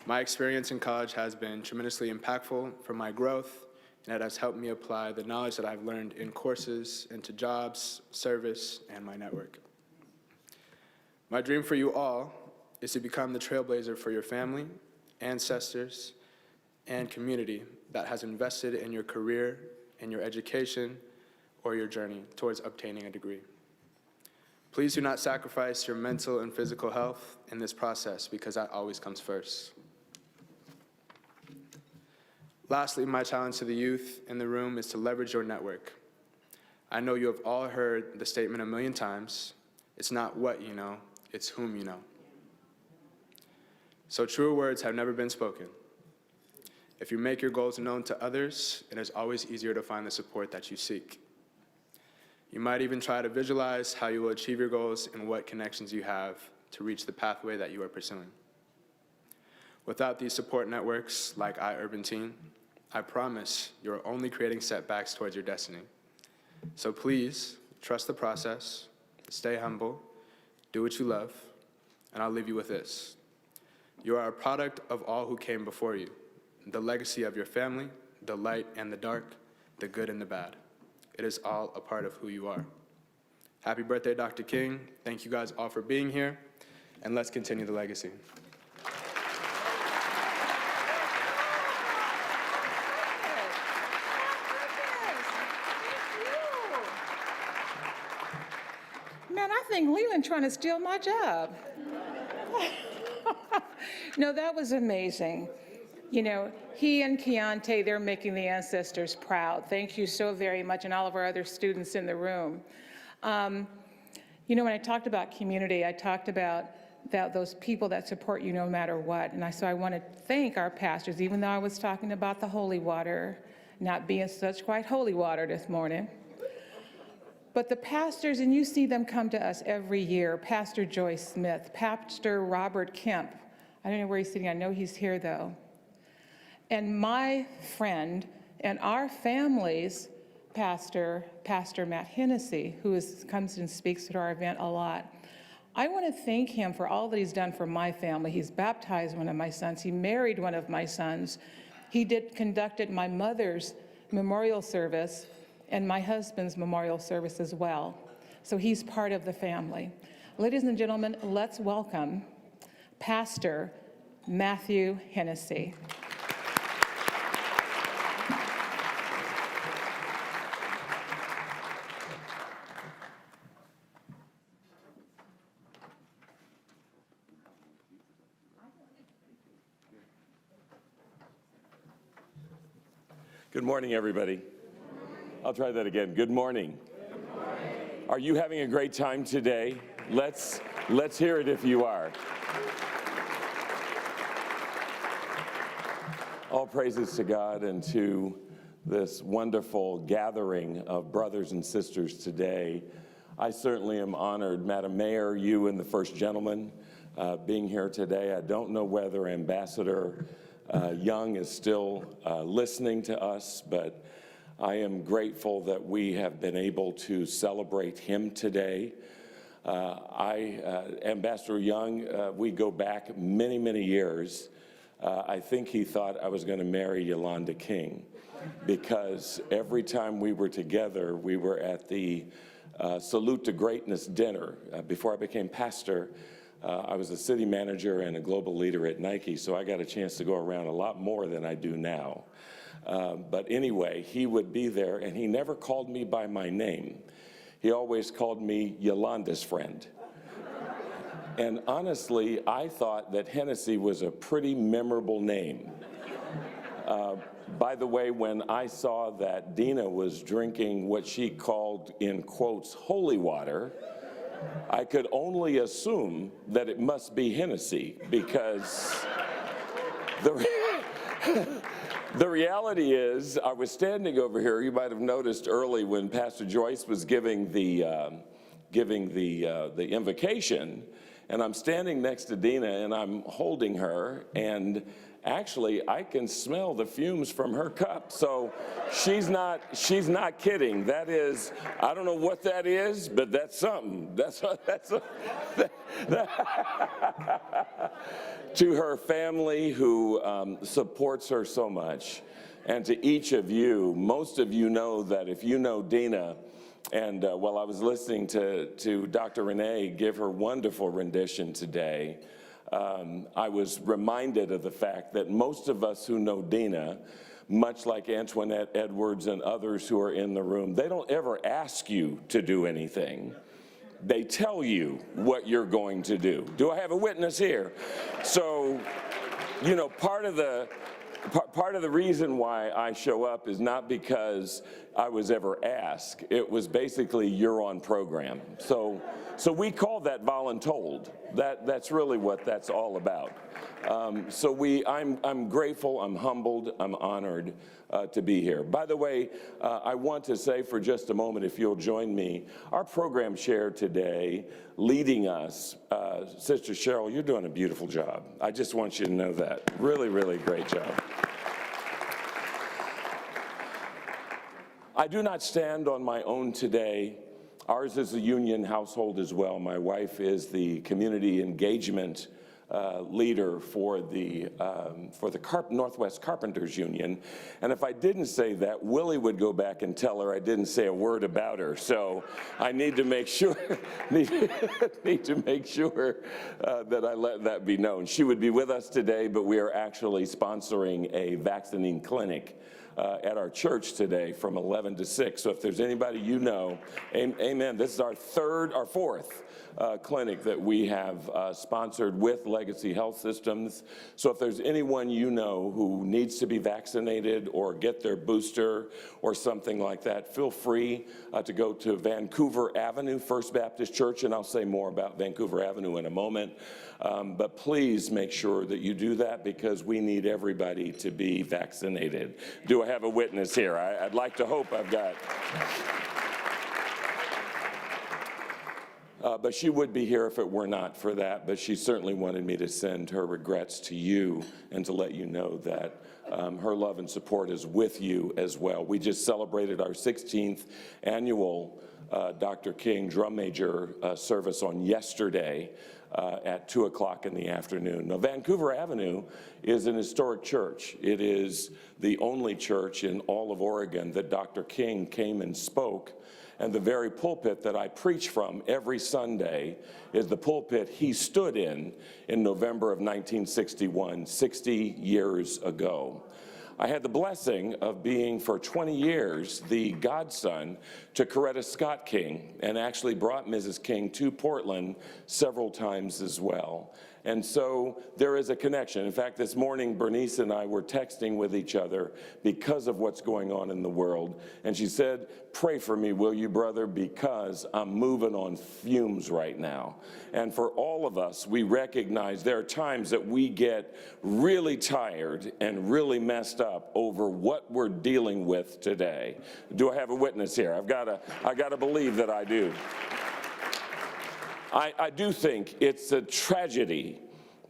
My experience in college has been tremendously impactful for my growth, and it has helped me apply the knowledge that I've learned in courses into jobs, service, and my network. My dream for you all is to become the trailblazer for your family, ancestors, and community that has invested in your career, in your education, or your journey towards obtaining a degree. Please do not sacrifice your mental and physical health in this process, because that always comes first. Lastly, my challenge to the youth in the room is to leverage your network. I know you have all heard the statement a million times. It's not what you know, it's whom you know. So truer words have never been spoken. If you make your goals known to others, it is always easier to find the support that you seek. You might even try to visualize how you will achieve your goals and what connections you have to reach the pathway that you are pursuing. Without these support networks like iUrban Teen, I promise you're only creating setbacks towards your destiny. So please, trust the process, stay humble, do what you love, and I'll leave you with this. You are a product of all who came before you, the legacy of your family, the light and the dark, the good and the bad. It is all a part of who you are. Happy birthday, Dr. King. Thank you guys all for being here, and let's continue the legacy. Man, I think Leland trying to steal my job. No, that was amazing. You know, he and Keontae, they're making the ancestors proud. Thank you so very much, and all of our other students in the room. You know, when I talked about community, I talked about those people that support you no matter what. And so I want to thank our pastors, even though I was talking about the holy water not being such quite holy water this morning. But the pastors, and you see them come to us every year, Pastor Joyce Smith, Pastor Robert Kemp. I don't know where he's sitting. I know he's here, though. And my friend and our family's pastor, Pastor Matt Hennessy, who comes and speaks at our event a lot. I want to thank him for all that he's done for my family. He's baptized one of my sons. He married one of my sons. He conducted my mother's memorial service and my husband's memorial service as well. So he's part of the family. Ladies and gentlemen, let's welcome Pastor Matthew Hennessy. Good morning, everybody. I'll try that again. Good morning. Good morning. Are you having a great time today? Let's hear it if you are. All praises to God and to this wonderful gathering of brothers and sisters today. I certainly am honored, Madam Mayor, you and the First Gentleman being here today. I don't know whether Ambassador Young is still listening to us, but I am grateful that we have been able to celebrate him today. Ambassador Young, we go back many, many years. I think he thought I was going to marry Yolanda King, because every time we were together, we were at the Salute to Greatness dinner. Before I became pastor, I was a city manager and a global leader at Nike, so I got a chance to go around a lot more than I do now. But anyway, he would be there, and he never called me by my name. He always called me Yolanda's friend. And honestly, I thought that Hennessy was a pretty memorable name. By the way, when I saw that Deena was drinking what she called, in quotes, holy water, I could only assume that it must be Hennessy, because the reality is, I was standing over here. You might have noticed early when Pastor Joyce was giving the invocation, and I'm standing next to Deena and I'm holding her, and actually I can smell the fumes from her cup. So she's not kidding. That is, I don't know what that is, but that's something. To her family who supports her so much, and to each of you, most of you know that if you know Deena, and while I was listening to Dr. Renee give her wonderful rendition today, I was reminded of the fact that most of us who know Deena, much like Antoinette Edwards and others who are in the room, they don't ever ask you to do anything. They tell you what you're going to do. Do I have a witness here? So, you know, part of the reason why I show up is not because I was ever asked. It was basically you're on program. So we call that voluntold. That's really what that's all about. I'm grateful, I'm humbled, I'm honored to be here. By the way, I want to say for just a moment, if you'll join me, our program chair today, leading us, Sister Cheryl, you're doing a beautiful job. I just want you to know that. Really, really great job. I do not stand on my own today. Ours is a union household as well. My wife is the community engagement leader for the Northwest Carpenters Union. And if I didn't say that, Willie would go back and tell her I didn't say a word about her. So I need to make sure, need to make sure that I let that be known. She would be with us today, but we are actually sponsoring a vaccinating clinic at our church today from 11 to 6. So if there's anybody you know, amen. This is our fourth clinic that we have sponsored with Legacy Health Systems. So if there's anyone you know who needs to be vaccinated or get their booster or something like that, feel free to go to Vancouver Avenue, First Baptist Church, and I'll say more about Vancouver Avenue in a moment. But please make sure that you do that, because we need everybody to be vaccinated. Do I have a witness here? I'd like to hope I've got. But she would be here if it were not for that. But she certainly wanted me to send her regrets to you and to let you know that her love and support is with you as well. We just celebrated our 16th annual Dr. King Drum Major service on yesterday at 2 o'clock in the afternoon. Now, Vancouver Avenue is an historic church. It is the only church in all of Oregon that Dr. King came and spoke. And the very pulpit that I preach from every Sunday is the pulpit he stood in November of 1961, 60 years ago. I had the blessing of being for 20 years the godson to Coretta Scott King, and actually brought Mrs. King to Portland several times as well. And so there is a connection. In fact, this morning, Bernice and I were texting with each other because of what's going on in the world. And she said, pray for me, will you, brother, because I'm moving on fumes right now. And for all of us, we recognize there are times that we get really tired and really messed up over what we're dealing with today. Do I have a witness here? I gotta believe that I do. I do think it's a tragedy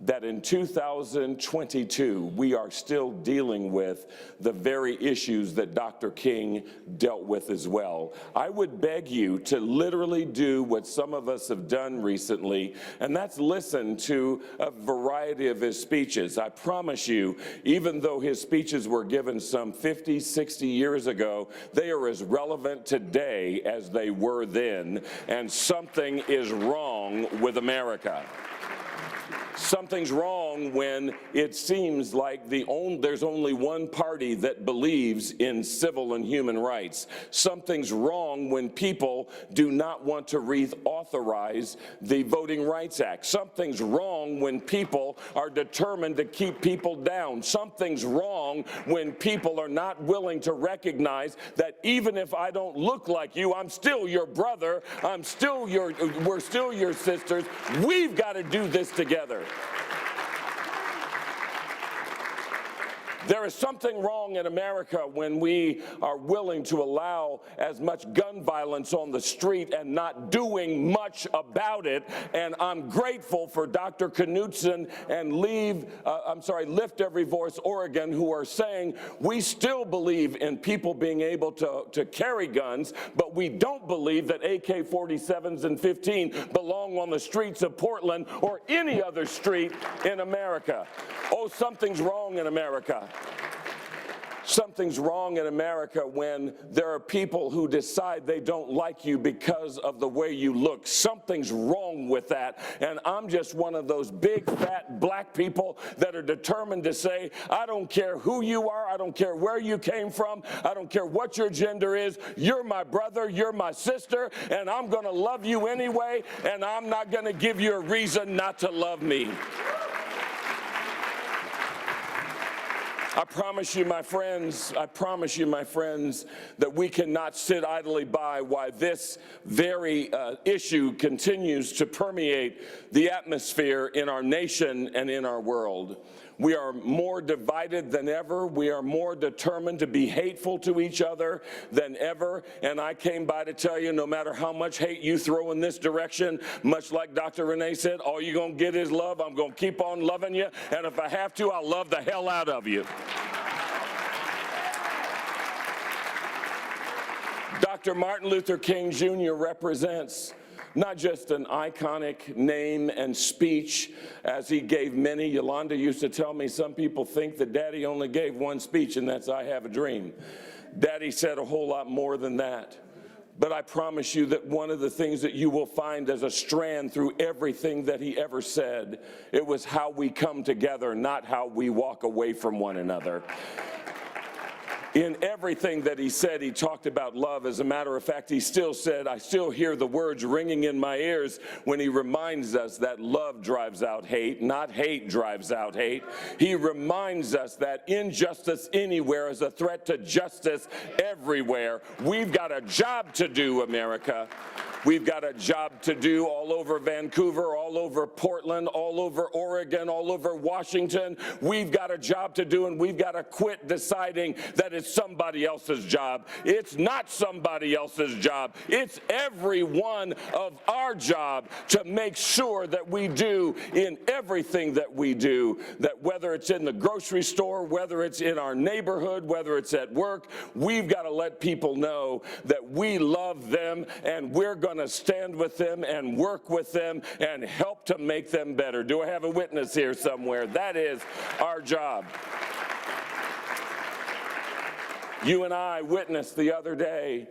that in 2022, we are still dealing with the very issues that Dr. King dealt with as well. I would beg you to literally do what some of us have done recently, and that's listen to a variety of his speeches. I promise you, even though his speeches were given some 50, 60 years ago, they are as relevant today as they were then, and something is wrong with America. Something's wrong when it seems like there's only one party that believes in civil and human rights. Something's wrong when people do not want to reauthorize the Voting Rights Act. Something's wrong when people are determined to keep people down. Something's wrong when people are not willing to recognize that even if I don't look like you, I'm still your brother, we're still your sisters. We've got to do this together. There is something wrong in America when we are willing to allow as much gun violence on the street and not doing much about it. And I'm grateful for Dr. Knudsen and Lift Every Voice Oregon, who are saying we still believe in people being able to carry guns, but we don't believe that AK-47s and 15 belong on the streets of Portland or any other street in America. Oh, something's wrong in America. Something's wrong in America when there are people who decide they don't like you because of the way you look. Something's wrong with that. And I'm just one of those big, fat black people that are determined to say, I don't care who you are, I don't care where you came from, I don't care what your gender is, you're my brother, you're my sister, and I'm going to love you anyway, and I'm not going to give you a reason not to love me. I promise you, my friends, that we cannot sit idly by while this very issue continues to permeate the atmosphere in our nation and in our world. We are more divided than ever. We are more determined to be hateful to each other than ever. And I came by to tell you, no matter how much hate you throw in this direction, much like Dr. Renee said, all you're going to get is love. I'm going to keep on loving you. And if I have to, I'll love the hell out of you. Dr. Martin Luther King Jr. represents not just an iconic name and speech, as he gave many. Yolanda used to tell me some people think that Daddy only gave one speech, and that's I Have a Dream. Daddy said a whole lot more than that. But I promise you that one of the things that you will find as a strand through everything that he ever said, it was how we come together, not how we walk away from one another. In everything that he said, he talked about love. As a matter of fact, he still said, I still hear the words ringing in my ears when he reminds us that love drives out hate, not hate drives out hate. He reminds us that injustice anywhere is a threat to justice everywhere. We've got a job to do, America. We've got a job to do all over Vancouver, all over Portland, all over Oregon, all over Washington. We've got a job to do, and we've got to quit deciding that it's somebody else's job. It's not somebody else's job. It's every one of our job to make sure that we do in everything that we do, that whether it's in the grocery store, whether it's in our neighborhood, whether it's at work, we've got to let people know that we love them and we're going to stand with them and work with them and help to make them better. Do I have a witness here somewhere? That is our job. You and I witnessed the other day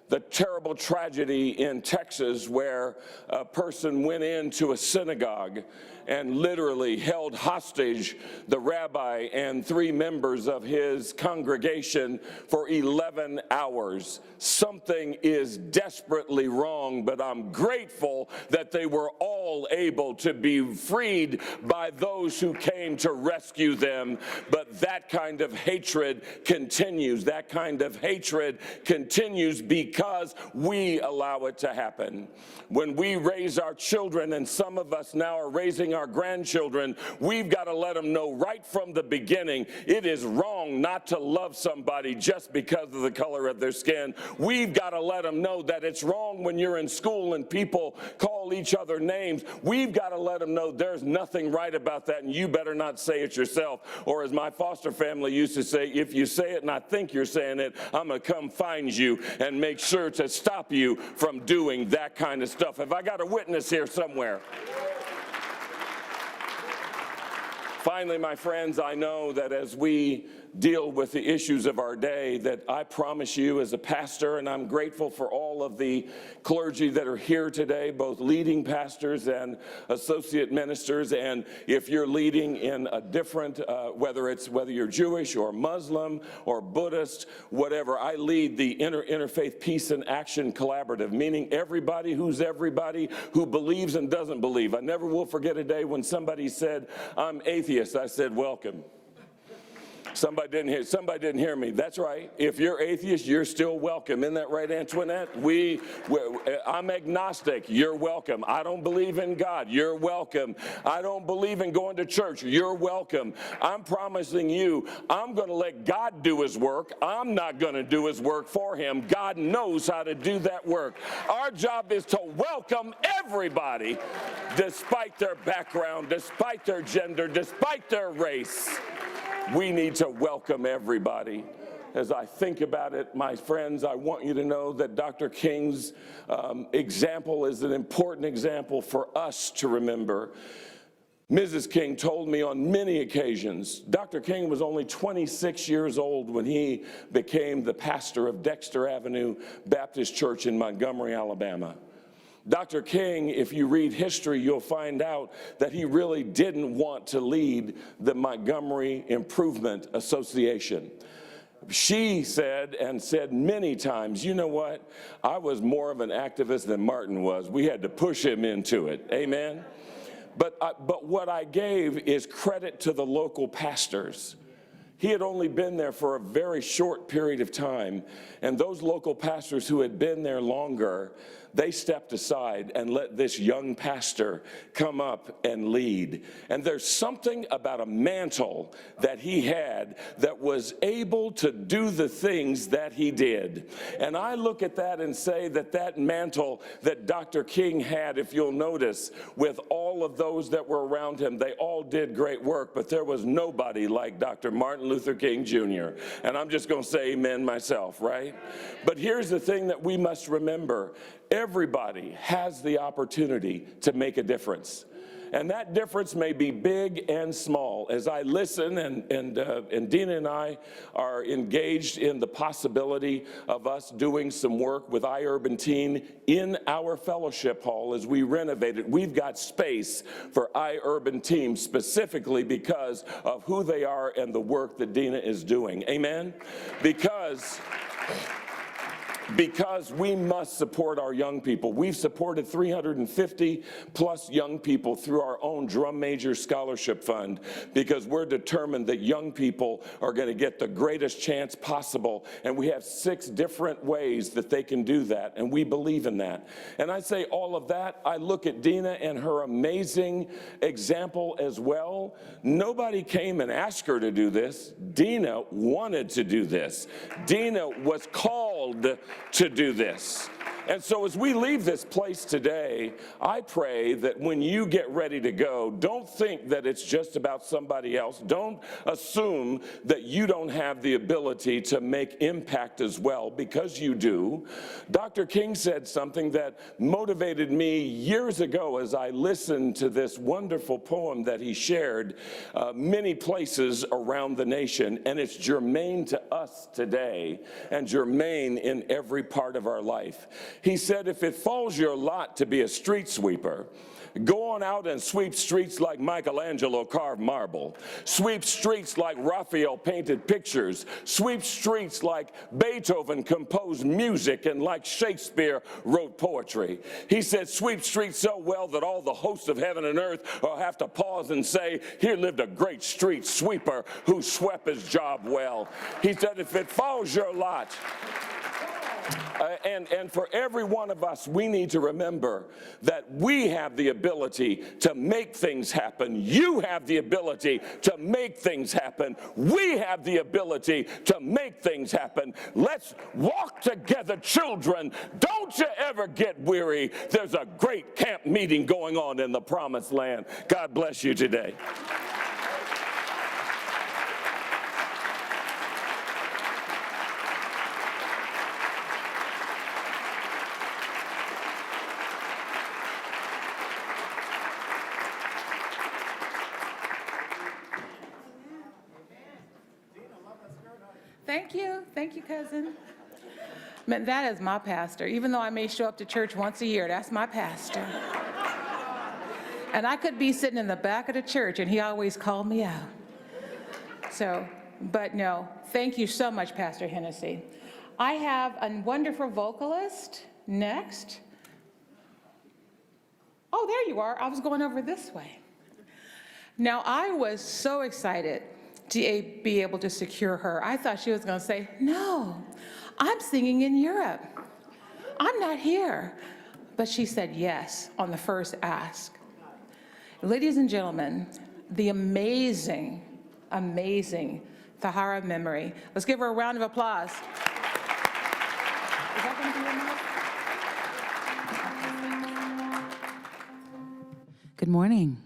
the terrible tragedy in Texas where a person went into a synagogue and literally held hostage the rabbi and 3 members of his congregation for 11 hours. Something is desperately wrong, but I'm grateful that they were all able to be freed by those who came to rescue them. But that kind of hatred continues. That kind of hatred continues because we allow it to happen. When we raise our children, and some of us now are raising our grandchildren, we've got to let them know right from the beginning it is wrong not to love somebody just because of the color of their skin. We've got to let them know that it's wrong when you're in school and people call each other names. We've got to let them know there's nothing right about that, and you better not say it yourself. Or as my foster family used to say, if you say it and I think you're saying it, I'm going to come find you and make sure to stop you from doing that kind of stuff. Have I got a witness here somewhere? Finally, my friends, I know that as we deal with the issues of our day, that I promise you as a pastor, and I'm grateful for all of the clergy that are here today, both leading pastors and associate ministers, and if you're leading in a different, whether you're Jewish or Muslim or Buddhist, whatever, I lead the Interfaith Peace and Action Collaborative, meaning everybody who believes and doesn't believe. I never will forget a day when somebody said, I'm atheist. I said, welcome. Somebody didn't hear me. That's right. If you're atheist, you're still welcome. Isn't that right, Antoinette? I'm agnostic. You're welcome. I don't believe in God. You're welcome. I don't believe in going to church. You're welcome. I'm promising you, I'm going to let God do his work. I'm not going to do his work for him. God knows how to do that work. Our job is to welcome everybody, despite their background, despite their gender, despite their race. We need to welcome everybody. As I think about it, my friends, I want you to know that Dr. King's example is an important example for us to remember. Mrs. King told me on many occasions, Dr. King was only 26 years old when he became the pastor of Dexter Avenue Baptist Church in Montgomery, Alabama. Dr. King, if you read history, you'll find out that he really didn't want to lead the Montgomery Improvement Association. She said, and said many times, you know what, I was more of an activist than Martin was. We had to push him into it. Amen? But what I gave is credit to the local pastors. He had only been there for a very short period of time, and those local pastors who had been there longer, they stepped aside and let this young pastor come up and lead. And there's something about a mantle that he had that was able to do the things that he did. And I look at that and say that that mantle that Dr. King had, if you'll notice, with all of those that were around him, they all did great work, but there was nobody like Dr. Martin Luther King Jr. And I'm just going to say amen myself, right? But here's the thing that we must remember. Everybody has the opportunity to make a difference. And that difference may be big and small. As I listen, and Deena and I are engaged in the possibility of us doing some work with iUrban Teen in our fellowship hall as we renovate it. We've got space for iUrban Teen specifically because of who they are and the work that Deena is doing. Amen? Because because we must support our young people. We've supported 350 plus young people through our own Drum Major Scholarship Fund because we're determined that young people are going to get the greatest chance possible, and we have 6 different ways that they can do that, and we believe in that. And I say all of that, I look at Deena and her amazing example as well. Nobody came and asked her to do this. Deena wanted to do this. Deena was called to do this. And so as we leave this place today, I pray that when you get ready to go, don't think that it's just about somebody else. Don't assume that you don't have the ability to make impact as well, because you do. Dr. King said something that motivated me years ago as I listened to this wonderful poem that he shared many places around the nation, and it's germane to us today and germane in every part of our life. He said, if it falls your lot to be a street sweeper, go on out and sweep streets like Michelangelo carved marble. Sweep streets like Raphael painted pictures. Sweep streets like Beethoven composed music and like Shakespeare wrote poetry. He said, sweep streets so well that all the hosts of heaven and earth will have to pause and say, here lived a great street sweeper who swept his job well. He said, if it falls your lot, and for every one of us, we need to remember that we have the ability to make things happen. You have the ability to make things happen. We have the ability to make things happen. Let's walk together, children. Don't you ever get weary. There's a great camp meeting going on in the Promised Land. God bless you today. Thank you, cousin. Man, that is my pastor. Even though I may show up to church once a year, that's my pastor. And I could be sitting in the back of the church, and he always called me out. So, but no, thank you so much, Pastor Hennessy. I have a wonderful vocalist next. Oh, there you are. I was going over this way. Now, I was so excited to be able to secure her. I thought she was going to say, no, I'm singing in Europe. I'm not here. But she said yes on the first ask. Ladies and gentlemen, the amazing, amazing Tahara Memory. Let's give her a round of applause. Is that going to be enough? Good morning.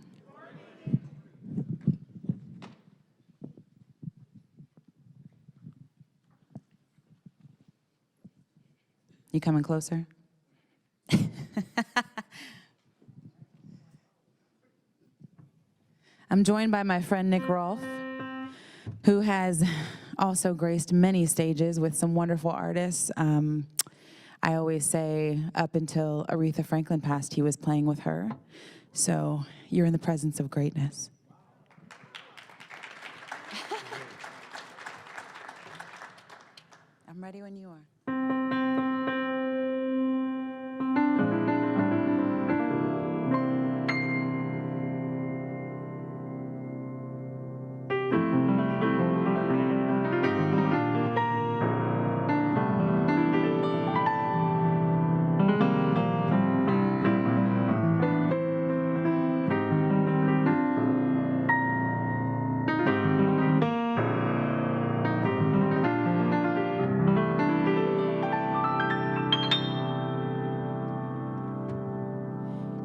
You coming closer? I'm joined by my friend Nick Rolfe, who has also graced many stages with some wonderful artists. I always say up until Aretha Franklin passed, he was playing with her. So you're in the presence of greatness. I'm ready when you are.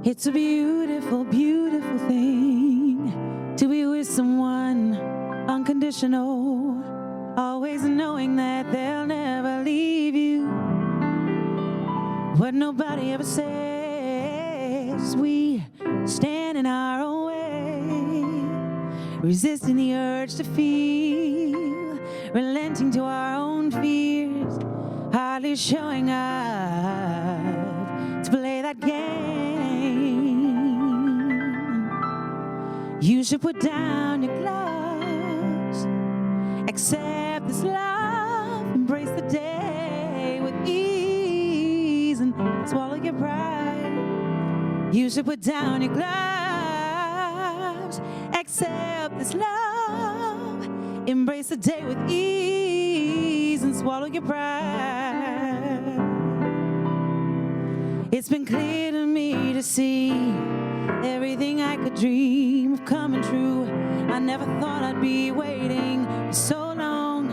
It's a beautiful, beautiful thing to be with someone unconditional, always knowing that they'll never leave you. What nobody ever says, we stand in our own way, resisting the urge to feel, relenting to our own fears, hardly showing up to play that game. You should put down your gloves, accept this love, embrace the day with ease. You should put down your gloves, accept this love, embrace the day with ease and swallow your pride. It's been clear to me to see everything I could dream of coming true. I never thought I'd be waiting for so long,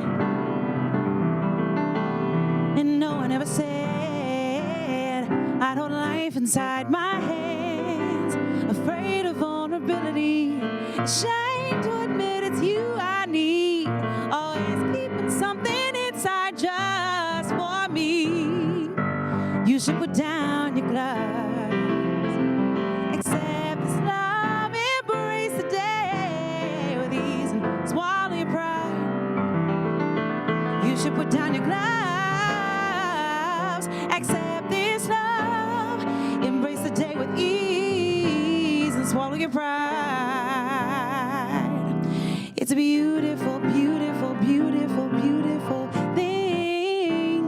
and no one ever said I'd hold life inside my hands, afraid of vulnerability, ashamed to admit it's you I need, always keeping something inside just for me. You should put down your gloves, accept this love, embrace the day with ease and swallow your pride. You should put down your gloves, accept this love, embrace the day with ease and swallow your pride. It's a beautiful, beautiful, beautiful, beautiful thing,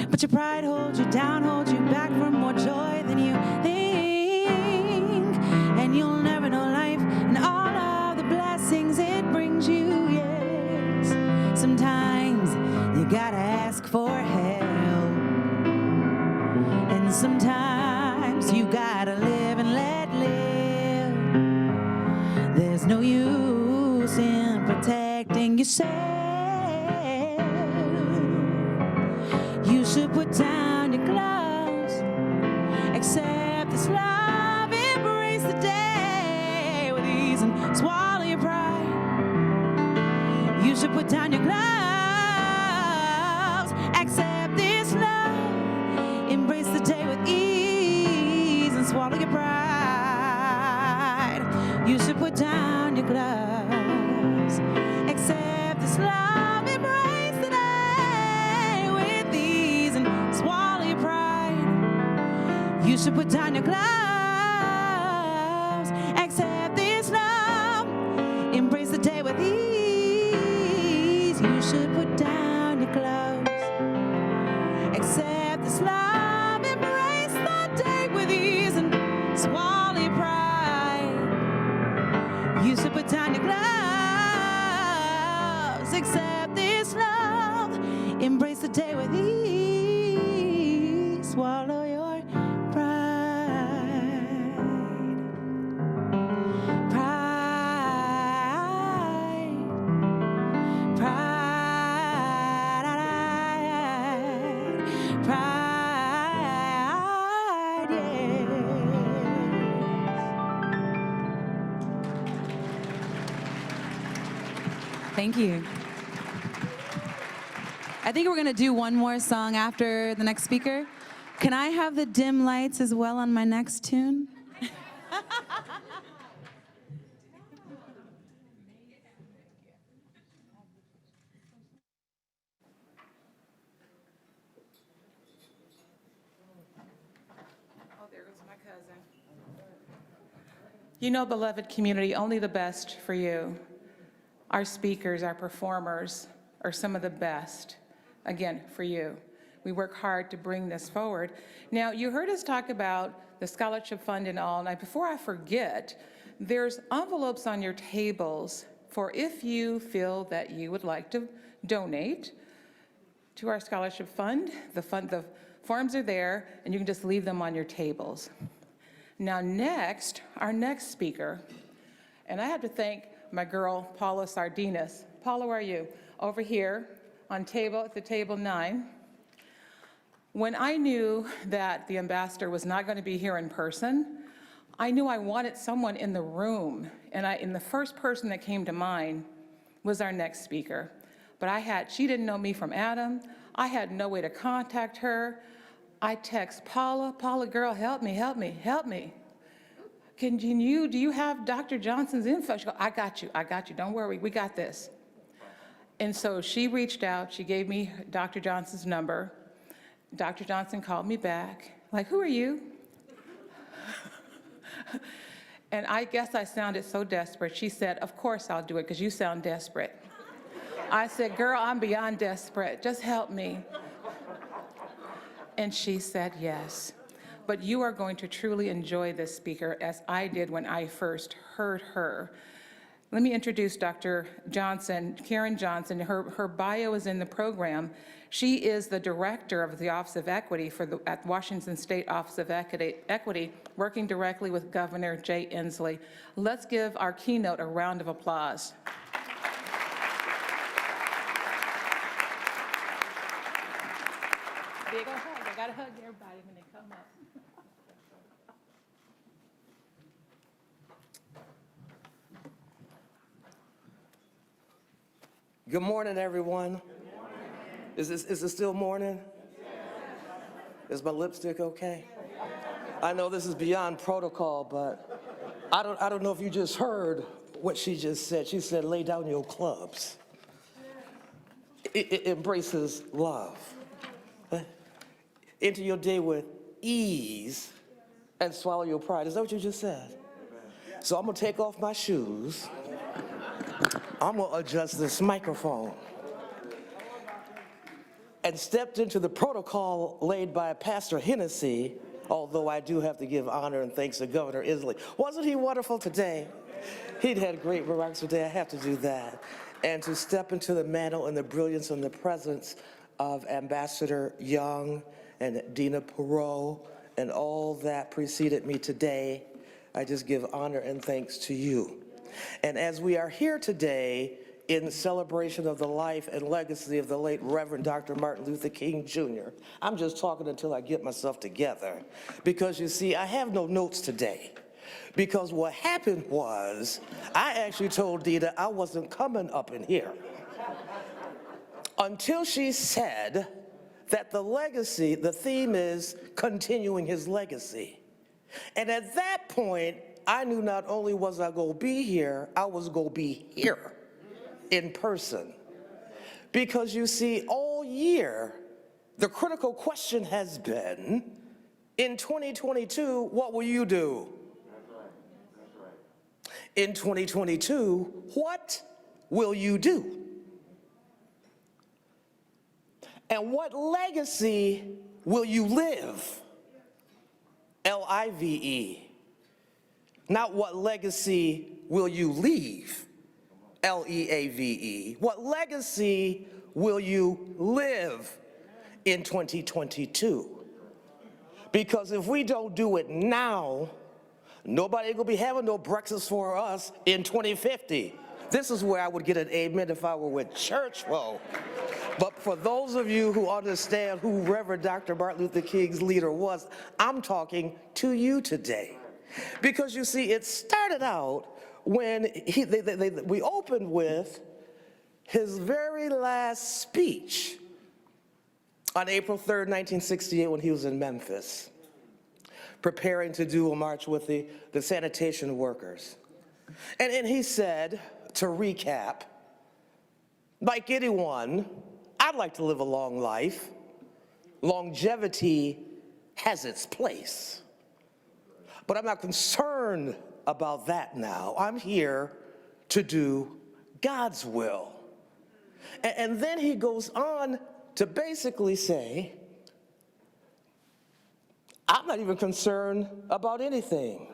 but your pride holds you down, holds you back from more joy than you think, and you'll never know life and all of the blessings it brings you. Yes, sometimes you gotta ask for help, and sometimes you gotta live and let live. There's no use in protecting yourself. You should put down your gloves, accept this love, embrace the day with ease and swallow your pride. You should put down your gloves, accept this love, embrace the day with ease and swallow your pride. You should put down your gloves, accept this love, embrace the day with ease and swallow your pride. You should put down your gloves, accept this love, embrace the day with ease. You should put down your gloves, accept this love, embrace the day with ease and swallow your pride. You should put down your gloves, accept this love, embrace the day with ease, swallow your pride. Pride, pride, pride, yes. Thank you. I think we're going to do one more song after the next speaker. Can I have the dim lights as well on my next tune? Oh, there goes my cousin. You know, beloved community, only the best for you. Our speakers, our performers are some of the best, again, for you. We work hard to bring this forward. Now, you heard us talk about the scholarship fund and all. Now, before I forget, there's envelopes on your tables for if you feel that you would like to donate to our scholarship fund. The forms are there, and you can just leave them on your tables. Now, next, our next speaker, and I have to thank my girl, Paula Sardinas. Paula, where are you? Over here at the table 9. When I knew that the ambassador was not going to be here in person, I knew I wanted someone in the room, and the first person that came to mind was our next speaker. But she didn't know me from Adam. I had no way to contact her. I text Paula, girl, help me. Do you have Dr. Johnson's info? She goes, I got you, don't worry, we got this. And so she reached out, she gave me Dr. Johnson's number. Dr. Johnson called me back, like, who are you? And I guess I sounded so desperate. She said, of course I'll do it, because you sound desperate. I said, girl, I'm beyond desperate, just help me. And she said yes. but you are going to truly enjoy this speaker, as I did when I first heard her. Let me introduce Dr. Johnson, Karen Johnson. Her bio is in the program. She is the director of the Office of Equity at Washington State Office of Equity, working directly with Governor Jay Inslee. Let's give our keynote a round of applause. Big ol' hug. I gotta hug everybody when they come up. Good morning, everyone. Is it still morning? Is my lipstick okay? I know this is beyond protocol, but I don't know if you just heard what she just said. She said, lay down your clubs. It embraces love. Enter your day with ease and swallow your pride. Is that what you just said? So I'm gonna take off my shoes. I'm gonna adjust this microphone. And stepped into the protocol laid by Pastor Hennessy, although I do have to give honor and thanks to Governor Inslee. Wasn't he wonderful today? He'd had great remarks today, I have to do that. And to step into the mantle and the brilliance and the presence of Ambassador Young and Deena Pierott and all that preceded me today, I just give honor and thanks to you. And as we are here today in celebration of the life and legacy of the late Reverend Dr. Martin Luther King Jr., I'm just talking until I get myself together. Because you see, I have no notes today. Because what happened was, I actually told Deena I wasn't coming up in here until she said that the legacy, the theme is continuing his legacy. And at that point, I knew not only was I gonna be here, I was gonna be here in person. Because you see, all year, the critical question has been, in 2022, what will you do? In 2022, what will you do? And what legacy will you live? L-I-V-E. Not what legacy will you leave, L-E-A-V-E. What legacy will you live in 2022? Because if we don't do it now, nobody gonna be having no breakfast for us in 2050. This is where I would get an amen if I were with church folk. But for those of you who understand who Reverend Dr. Martin Luther King's leader was, I'm talking to you today. Because you see, it started out when we opened with his very last speech on April 3rd, 1968, when he was in Memphis, preparing to do a march with the sanitation workers. And he said, to recap, like anyone, I'd like to live a long life. Longevity has its place. But I'm not concerned about that now. I'm here to do God's will. And then he goes on to basically say, I'm not even concerned about anything.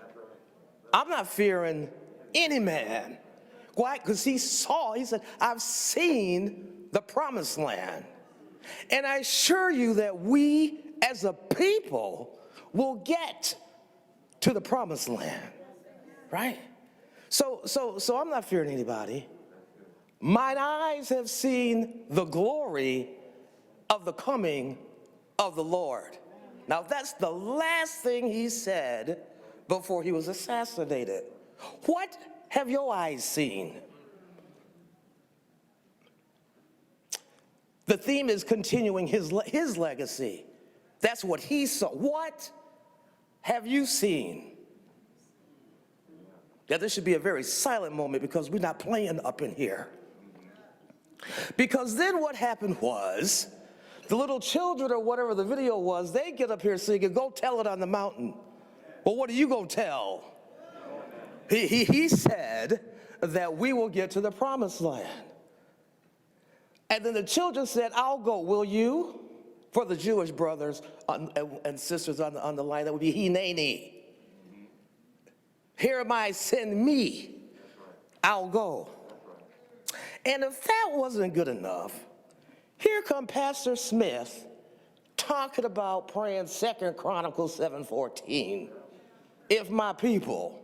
I'm not fearing any man. Why? Because he said, I've seen the promised land. And I assure you that we as a people will get to the promised land, right? So I'm not fearing anybody. Mine eyes have seen the glory of the coming of the Lord. Now that's the last thing he said before he was assassinated. What have your eyes seen? The theme is continuing his legacy. That's what he saw. What have you seen? Now, this should be a very silent moment because we're not playing up in here. Because then what happened was, the little children or whatever the video was, they get up here singing, go tell it on the mountain. Well, what are you gonna tell? He said that we will get to the promised land. And then the children said, I'll go, will you? For the Jewish brothers and sisters on the line, that would be hineni. Here am I, send me. I'll go. And if that wasn't good enough, here come Pastor Smith talking about praying 2 Chronicles 7:14. If my people,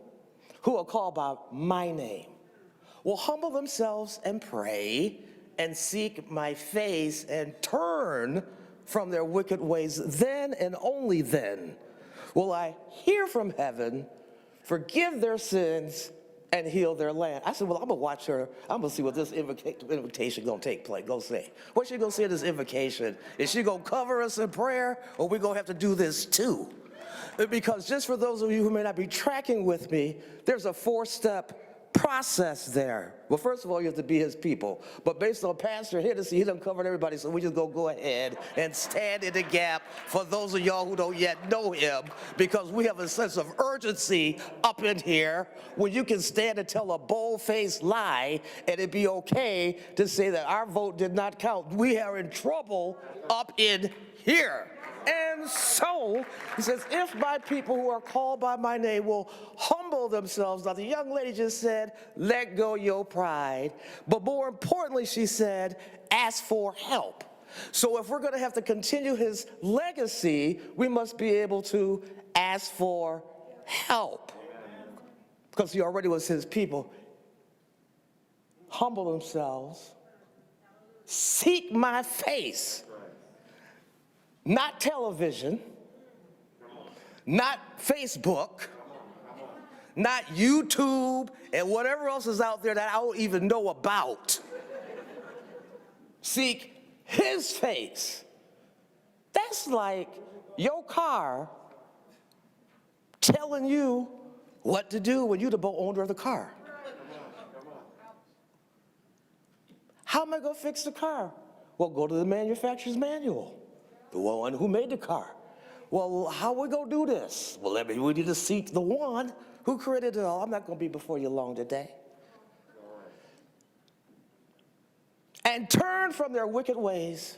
who are called by my name, will humble themselves and pray and seek my face and turn from their wicked ways, then and only then will I hear from heaven, forgive their sins, and heal their land. I said, well, I'm gonna watch her. I'm gonna see what this invitation gonna take place. Go say. What's she gonna say in this invocation? Is she gonna cover us in prayer, or we gonna have to do this too? Because just for those of you who may not be tracking with me, there's a 4-step process there. Well, first of all, you have to be his people. But based on Pastor Hennessy, he done covered everybody, so we just go ahead and stand in the gap for those of y'all who don't yet know him, because we have a sense of urgency up in here when you can stand and tell a bold-faced lie and it'd be okay to say that our vote did not count. We are in trouble up in here. And so, he says, if my people who are called by my name will humble themselves. Now, the young lady just said, let go your pride. But more importantly, she said, ask for help. So if we're going to have to continue his legacy, we must be able to ask for help. Because he already was his people. Humble themselves. Seek my face. Not television, not Facebook, not YouTube, and whatever else is out there that I don't even know about. Seek his face. That's like your car telling you what to do when you're the owner of the car. How am I going to fix the car? Well, go to the manufacturer's manual. The one who made the car. Well, how we gonna do this? Well, we need to seek the one who created it all. I'm not gonna be before you long today. And turn from their wicked ways.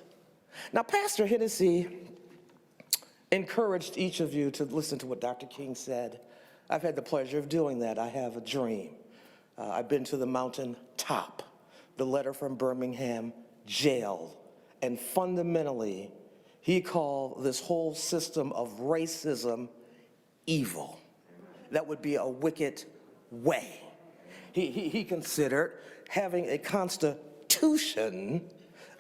Now, Pastor Hennessy encouraged each of you to listen to what Dr. King said. I've had the pleasure of doing that. I have a dream. I've been to the mountain top, the letter from Birmingham jail, and fundamentally, he called this whole system of racism evil. That would be a wicked way. He considered having a constitution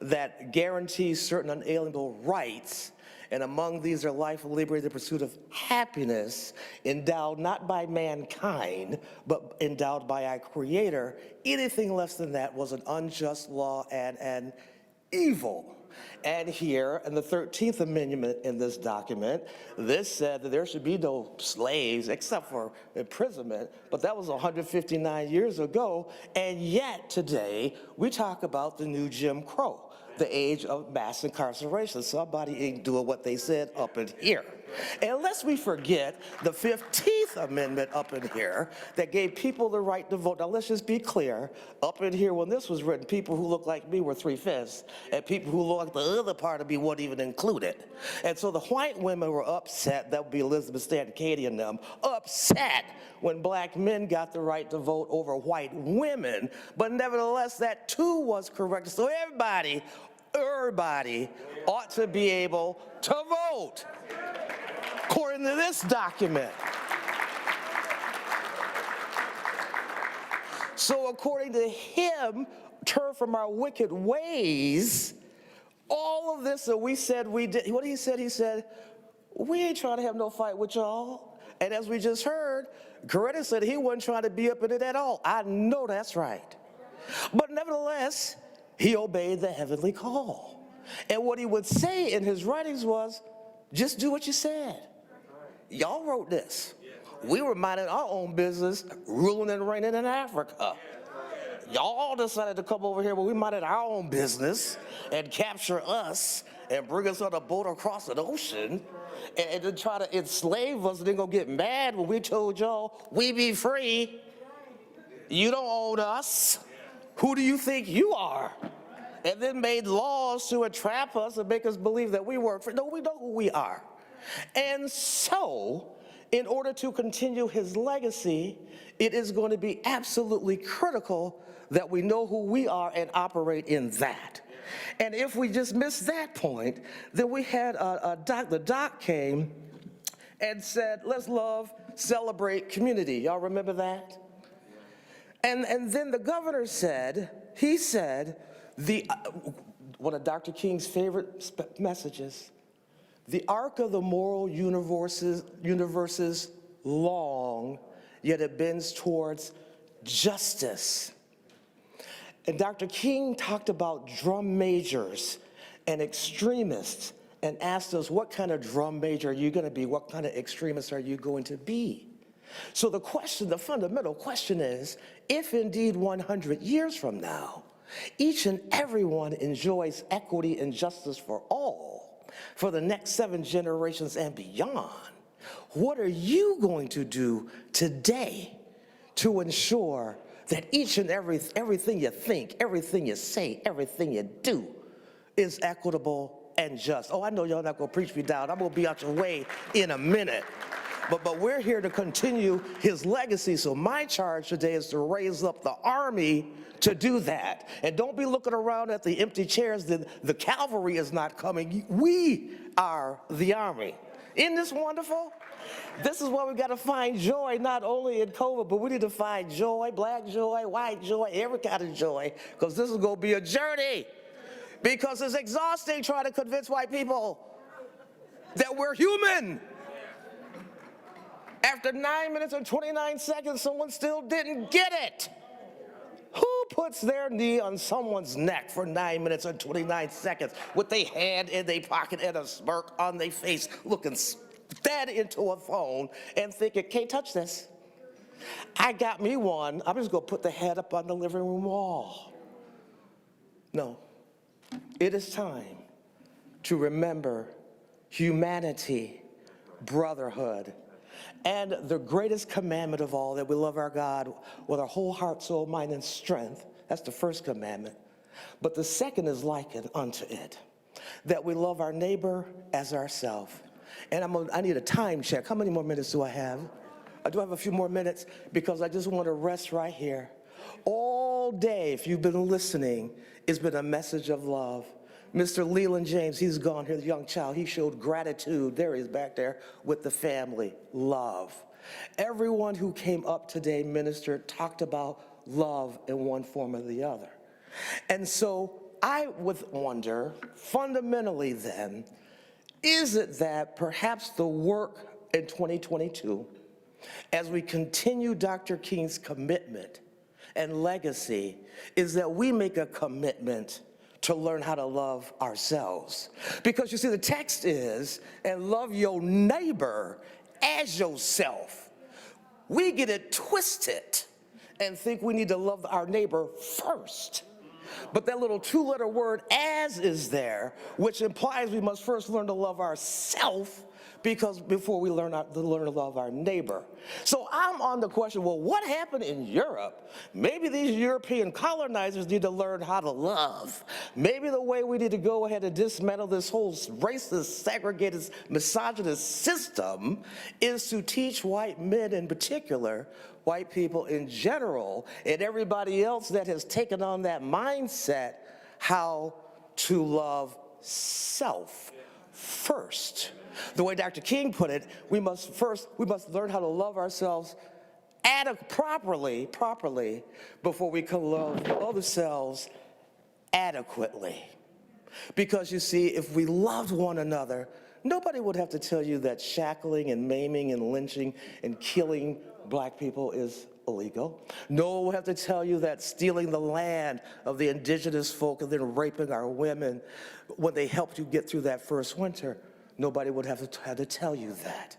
that guarantees certain unalienable rights, and among these are life, liberty, the pursuit of happiness, endowed not by mankind, but endowed by our Creator. Anything less than that was an unjust law and an evil. And here, in the 13th Amendment in this document, this said that there should be no slaves except for imprisonment, but that was 159 years ago, and yet today we talk about the new Jim Crow, the age of mass incarceration. Somebody ain't doing what they said up in here. And lest we forget the 15th Amendment up in here that gave people the right to vote. Now let's just be clear, up in here when this was written, people who looked like me were 3/5, and people who looked like the other part of me weren't even included. And so the white women were upset, that would be Elizabeth Stanton, Katie and them, upset when black men got the right to vote over white women, but nevertheless that too was corrected. So everybody ought to be able to vote, according to this document. So according to him, turn from our wicked ways, all of this that we said we did, what he said, we ain't trying to have no fight with y'all. And as we just heard, Coretta said he wasn't trying to be up in it at all. I know that's right. But nevertheless, he obeyed the heavenly call. And what he would say in his writings was, just do what you said. Y'all wrote this. We were minding our own business, ruling and reigning in Africa. Y'all decided to come over here when we minded our own business and capture us and bring us on a boat across an ocean and to try to enslave us, and then go get mad when we told y'all we be free. You don't own us. Who do you think you are? and then made laws to entrap us and make us believe that we weren't free. No, we know who we are. And so, in order to continue his legacy, it is going to be absolutely critical that we know who we are and operate in that. And if we just miss that point, then we had the doc came and said, let's love, celebrate, community. Y'all remember that? And then the governor said, he said, one of Dr. King's favorite messages, the arc of the moral universe is long, yet it bends towards justice. And Dr. King talked about drum majors and extremists and asked us, what kind of drum major are you going to be? What kind of extremist are you going to be? So the question, the fundamental question is, if indeed 100 years from now, each and everyone enjoys equity and justice for all, for the next 7 generations and beyond, what are you going to do today to ensure that each and everything you think, everything you say, everything you do is equitable and just? Oh, I know y'all not gonna preach me down. I'm gonna be out your way in a minute. But we're here to continue his legacy, so my charge today is to raise up the army to do that. And don't be looking around at the empty chairs that the cavalry is not coming. We are the army. Isn't this wonderful? This is why we got to find joy, not only in COVID, but we need to find joy, black joy, white joy, every kind of joy, because this is going to be a journey. Because it's exhausting trying to convince white people that we're human. After 9 minutes and 29 seconds, someone still didn't get it. Who puts their knee on someone's neck for 9 minutes and 29 seconds with their hand in their pocket and a smirk on their face, looking dead into a phone and thinking, can't touch this? I got me one. I'm just going to put the head up on the living room wall. No. It is time to remember humanity, brotherhood, and the greatest commandment of all, that we love our God with our whole heart, soul, mind, and strength. That's the first commandment. But the second is likened unto it, that we love our neighbor as ourselves. And I need a time check. How many more minutes do I have? I do have a few more minutes because I just want to rest right here. All day, if you've been listening, it's been a message of love. Mr. Leland James, he's gone here, the young child. He showed gratitude. There he is back there with the family. Love. Everyone who came up today, ministered, talked about love in one form or the other. And so I would wonder, fundamentally then, is it that perhaps the work in 2022, as we continue Dr. King's commitment and legacy, is that we make a commitment to learn how to love ourselves? Because you see, the text is, and love your neighbor as yourself. We get it twisted and think we need to love our neighbor first. But that little 2-letter word as is there, which implies we must first learn to love ourselves before we learn to love our neighbor. So I'm on the question, well, what happened in Europe? Maybe these European colonizers need to learn how to love. Maybe the way we need to go ahead and dismantle this whole racist, segregated, misogynist system is to teach white men in particular, white people in general, and everybody else that has taken on that mindset, how to love self first. The way Dr. King put it, we must learn how to love ourselves properly before we can love ourselves adequately. Because you see, if we loved one another, nobody would have to tell you that shackling and maiming and lynching and killing black people is illegal. No one will have to tell you that stealing the land of the indigenous folk and then raping our women when they helped you get through that first winter. Nobody would have to tell you that.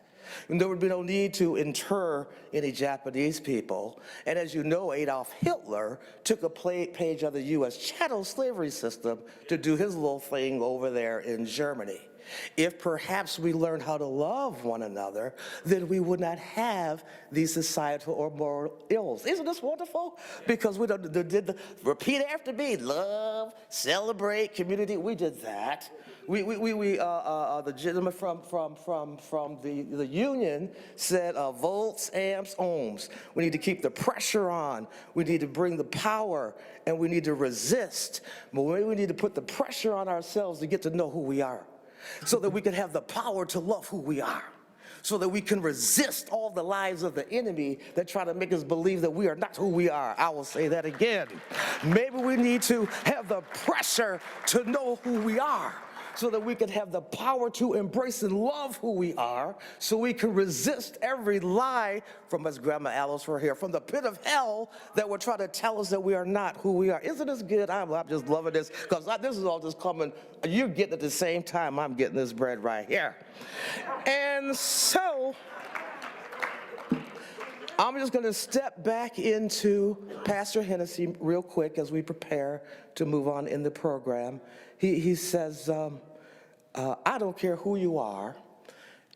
And there would be no need to inter any Japanese people. And as you know, Adolf Hitler took a page of the U.S. chattel slavery system to do his little thing over there in Germany. If perhaps we learned how to love one another, then we would not have these societal or moral ills. Isn't this wonderful? Because we did the repeat after me, love, celebrate, community. We did that. The gentleman from the union said volts, amps, ohms. We need to keep the pressure on. We need to bring the power, and we need to resist. But we need to put the pressure on ourselves to get to know who we are, so that we can have the power to love who we are, so that we can resist all the lies of the enemy that try to make us believe that we are not who we are. I will say that again. Maybe we need to have the pressure to know who we are, so that we can have the power to embrace and love who we are, so we can resist every lie from, as Grandma Alice were here, from the pit of hell that will try to tell us that we are not who we are. Isn't this good? I'm just loving this, because this is all just coming. You're getting at the same time I'm getting this bread right here. And so I'm just going to step back into Pastor Hennessy real quick as we prepare to move on in the program. He says, I don't care who you are,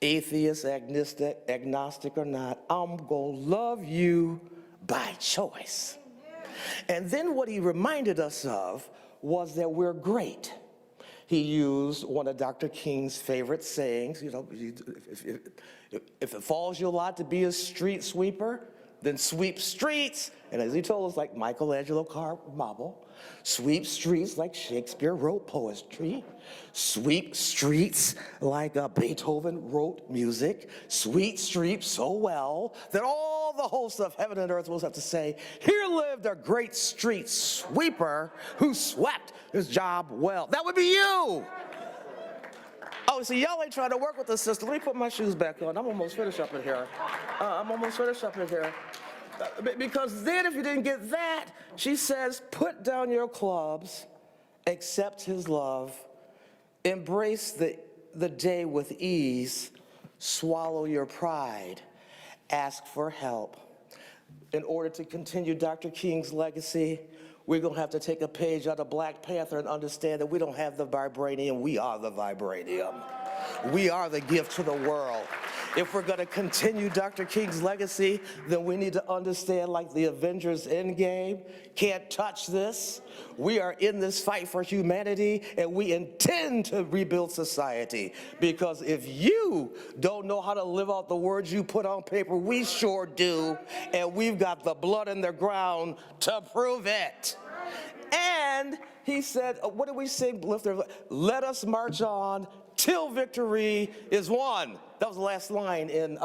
atheist, agnostic or not, I'm going to love you by choice. And then what he reminded us of was that we're great. He used one of Dr. King's favorite sayings, you know, if it falls you a lot to be a street sweeper, then sweep streets. And as he told us, like Michelangelo carved marble, sweep streets like Shakespeare wrote poetry, sweep streets like Beethoven wrote music, sweep streets so well that all the hosts of heaven and earth will have to say, here lived a great street sweeper who swept his job well. That would be you. Oh, see, y'all ain't trying to work with the sister. Let me put my shoes back on. I'm almost finished up in here. Because then if you didn't get that, she says, put down your clubs, accept his love, embrace the day with ease, swallow your pride, ask for help. In order to continue Dr. King's legacy, we're going to have to take a page out of Black Panther and understand that we don't have the vibranium, we are the vibranium. We are the gift to the world. If we're going to continue Dr. King's legacy, then we need to understand, like the Avengers Endgame, can't touch this. We are in this fight for humanity, and we intend to rebuild society. Because if you don't know how to live out the words you put on paper, we sure do, and we've got the blood in the ground to prove it. And he said, what did we sing? Let us march on till victory is won. That was the last line in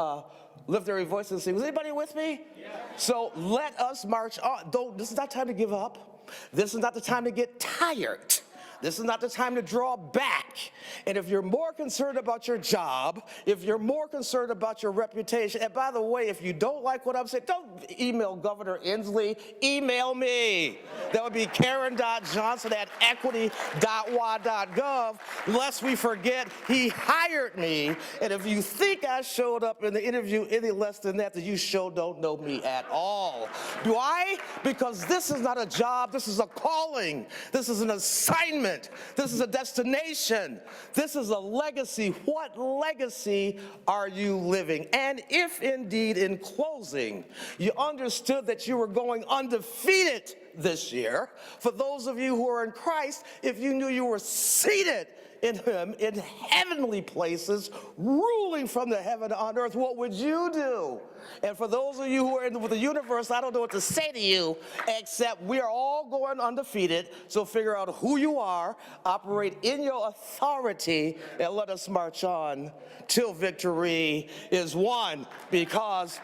Lift Every Voice and Sing. Was anybody with me? Yeah. So let us march on. This is not time to give up. This is not the time to get tired. This is not the time to draw back. And if you're more concerned about your job, if you're more concerned about your reputation, and by the way, if you don't like what I'm saying, don't email Governor Inslee, email me. That would be Karen.Johnson@equity.wa.gov, lest we forget he hired me. And if you think I showed up in the interview any less than that, then you sure don't know me at all. Do I? Because this is not a job, this is a calling. This is an assignment. This is a destination. This is a legacy. What legacy are you living? And if indeed, in closing, you understood that you were going undefeated this year, for those of you who are in Christ, if you knew you were seated in him in heavenly places, ruling from the heaven on earth, what would you do? And for those of you who are in the universe, I don't know what to say to you, except we are all going undefeated, so figure out who you are, operate in your authority, and let us march on till victory is won, because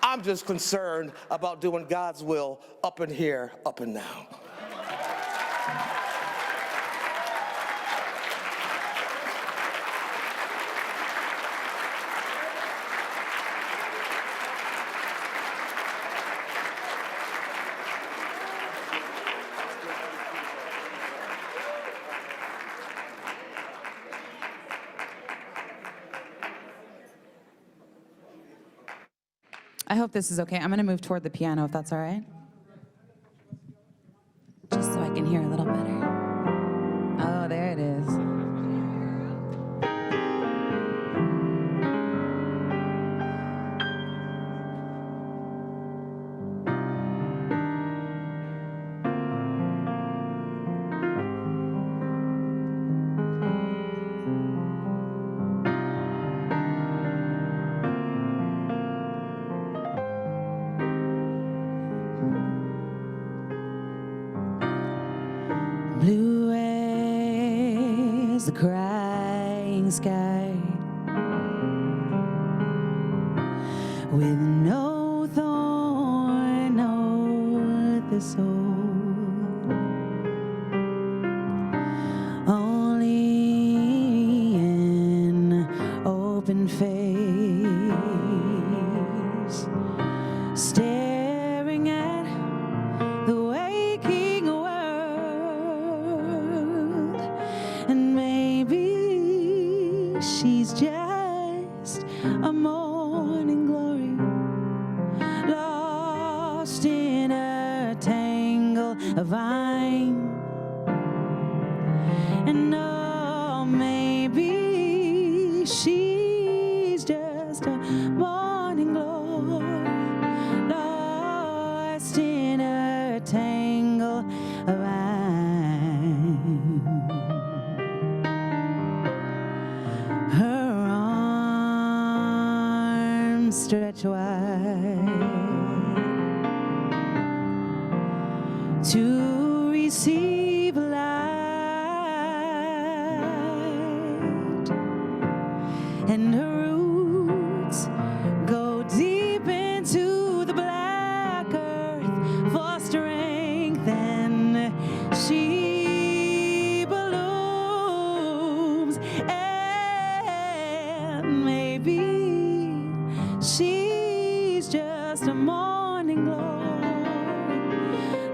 I'm just concerned about doing God's will up in here, up and now. I hope this is okay. I'm going to move toward the piano, if that's all right. Just so I can hear a little better. Oh, there it is. a crying sky with no thorn, no thistle. Only an open face, staring at the waking world. And maybe she's just a morning glory, lost in a tangle of vine. And oh, maybe she's just a morning glory, lost in a tangle of vine. Her arms stretch wide to receive light, and her roots go deep into the black earth for strength, and she blooms. And maybe she's just a morning glory,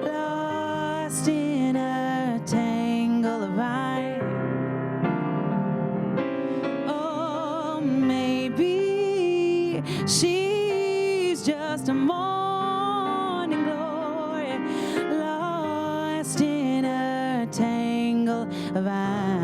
lost in a tangle of vine. Oh, maybe she's just a morning glory, lost in a tangle of vine.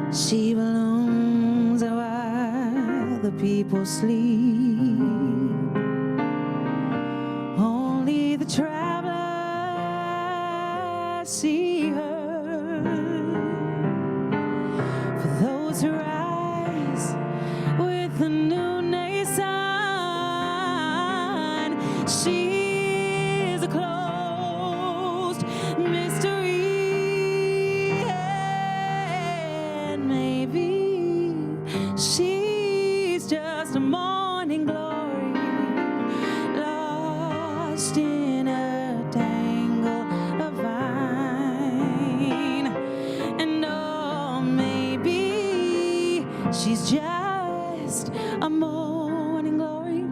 She blooms while the people sleep. Only the travelers see her. For those who rise with the noonday sun, she is a closed mystery. She's just a morning glory, lost in a tangle of vine. And oh, maybe she's just a morning glory,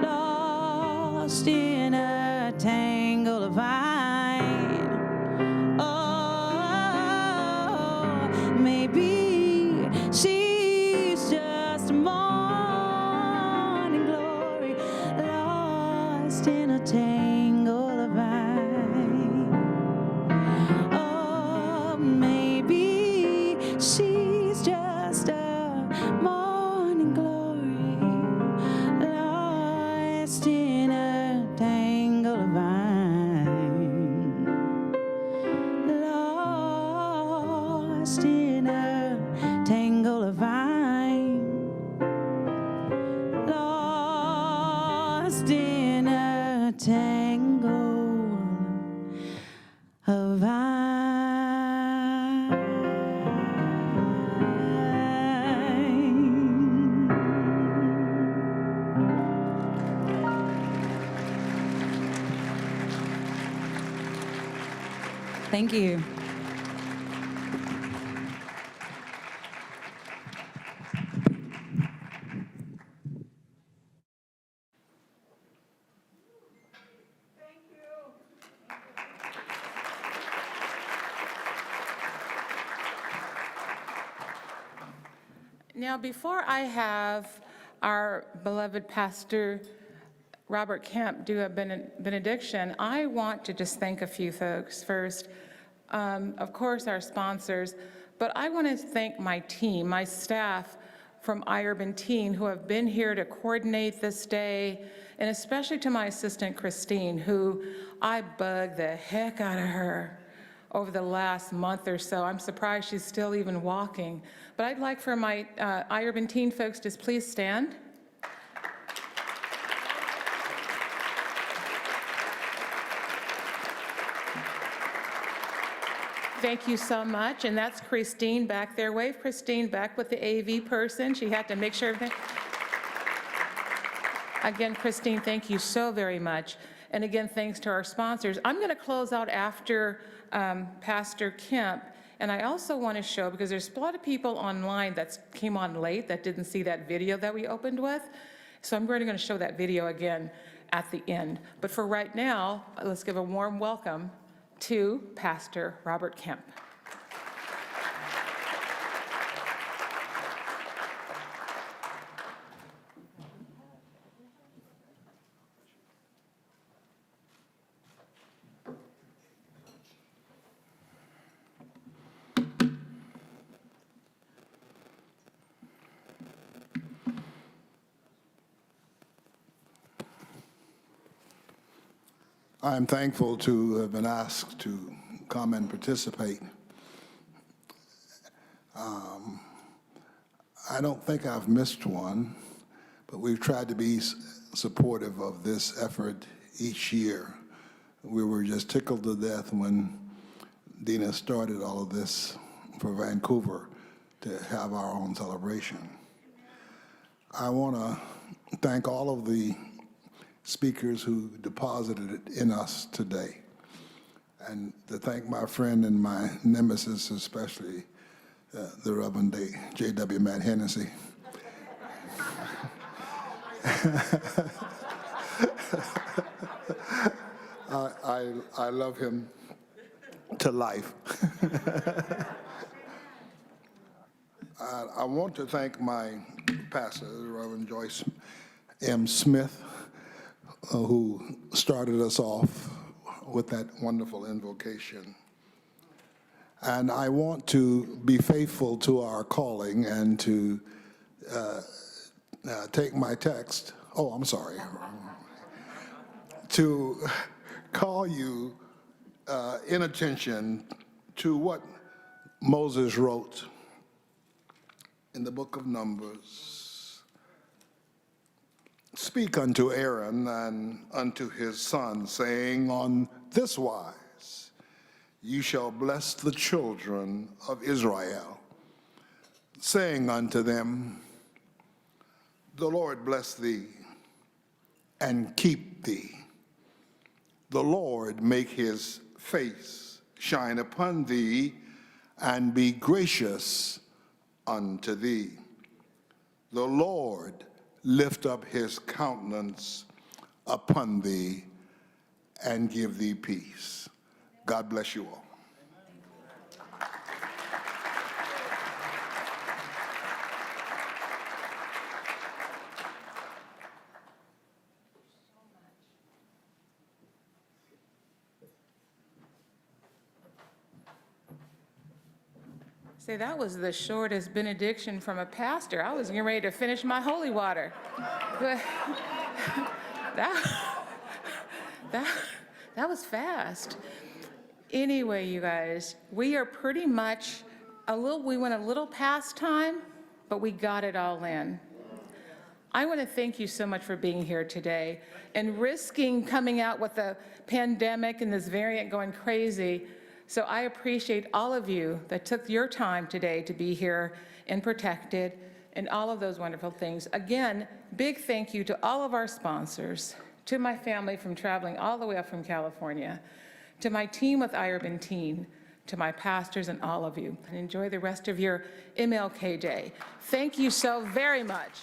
lost in a tangle of vine. Oh, maybe she's just a morning glory, lost in a tangle of vine. Oh, maybe she's just a morning glory, lost in a tangle of vine, lost in a tangle of vine, lost in a tangle of vine. Thank you. Now, before I have our beloved Pastor Robert Kemp do a benediction, I want to just thank a few folks. First, of course, our sponsors, but I want to thank my team, my staff from iUrban Teen who have been here to coordinate this day, and especially to my assistant, Christine, who I bugged the heck out of her over the last month or so. I'm surprised she's still even walking. But I'd like for my iUrban Teen folks to please stand. Thank you so much. And that's Christine back there. Wave Christine back with the AV person. She had to make sure everything. Again, Christine, thank you so very much. And again, thanks to our sponsors. I'm going to close out after Pastor Kemp. And I also want to show, because there's a lot of people online that came on late that didn't see that video that we opened with. So I'm going to show that video again at the end. But for right now, let's give a warm welcome to Pastor Robert Kemp. I'm thankful to have been asked to come and participate. I don't think I've missed one, but we've tried to be supportive of this effort each year. We were just tickled to death when Deena started all of this for Vancouver to have our own celebration. I want to thank all of the speakers who deposited it in us today, and to thank my friend and my nemesis, especially the Reverend J.W. Matt Hennessy. I love him to life. I want to thank my pastor, Reverend Joyce M. Smith, who started us off with that wonderful invocation. And I want to be faithful to our calling and to take my text, to call you in attention to what Moses wrote in the book of Numbers. Speak unto Aaron and unto his sons, saying, on this wise you shall bless the children of Israel, saying unto them, the Lord bless thee and keep thee. The Lord make his face shine upon thee and be gracious unto thee. The Lord lift up his countenance upon thee and give thee peace. God bless you all. Say, that was the shortest benediction from a pastor. I was getting ready to finish my holy water. That was fast. Anyway, you guys, we are pretty much we went a little past time, but we got it all in. I want to thank you so much for being here today and risking coming out with the pandemic and this variant going crazy. So I appreciate all of you that took your time today to be here and protected and all of those wonderful things. Again, big thank you to all of our sponsors, to my family from traveling all the way up from California, to my team with iUrban Teen, to my pastors and all of you, and enjoy the rest of your MLK Day. Thank you so very much.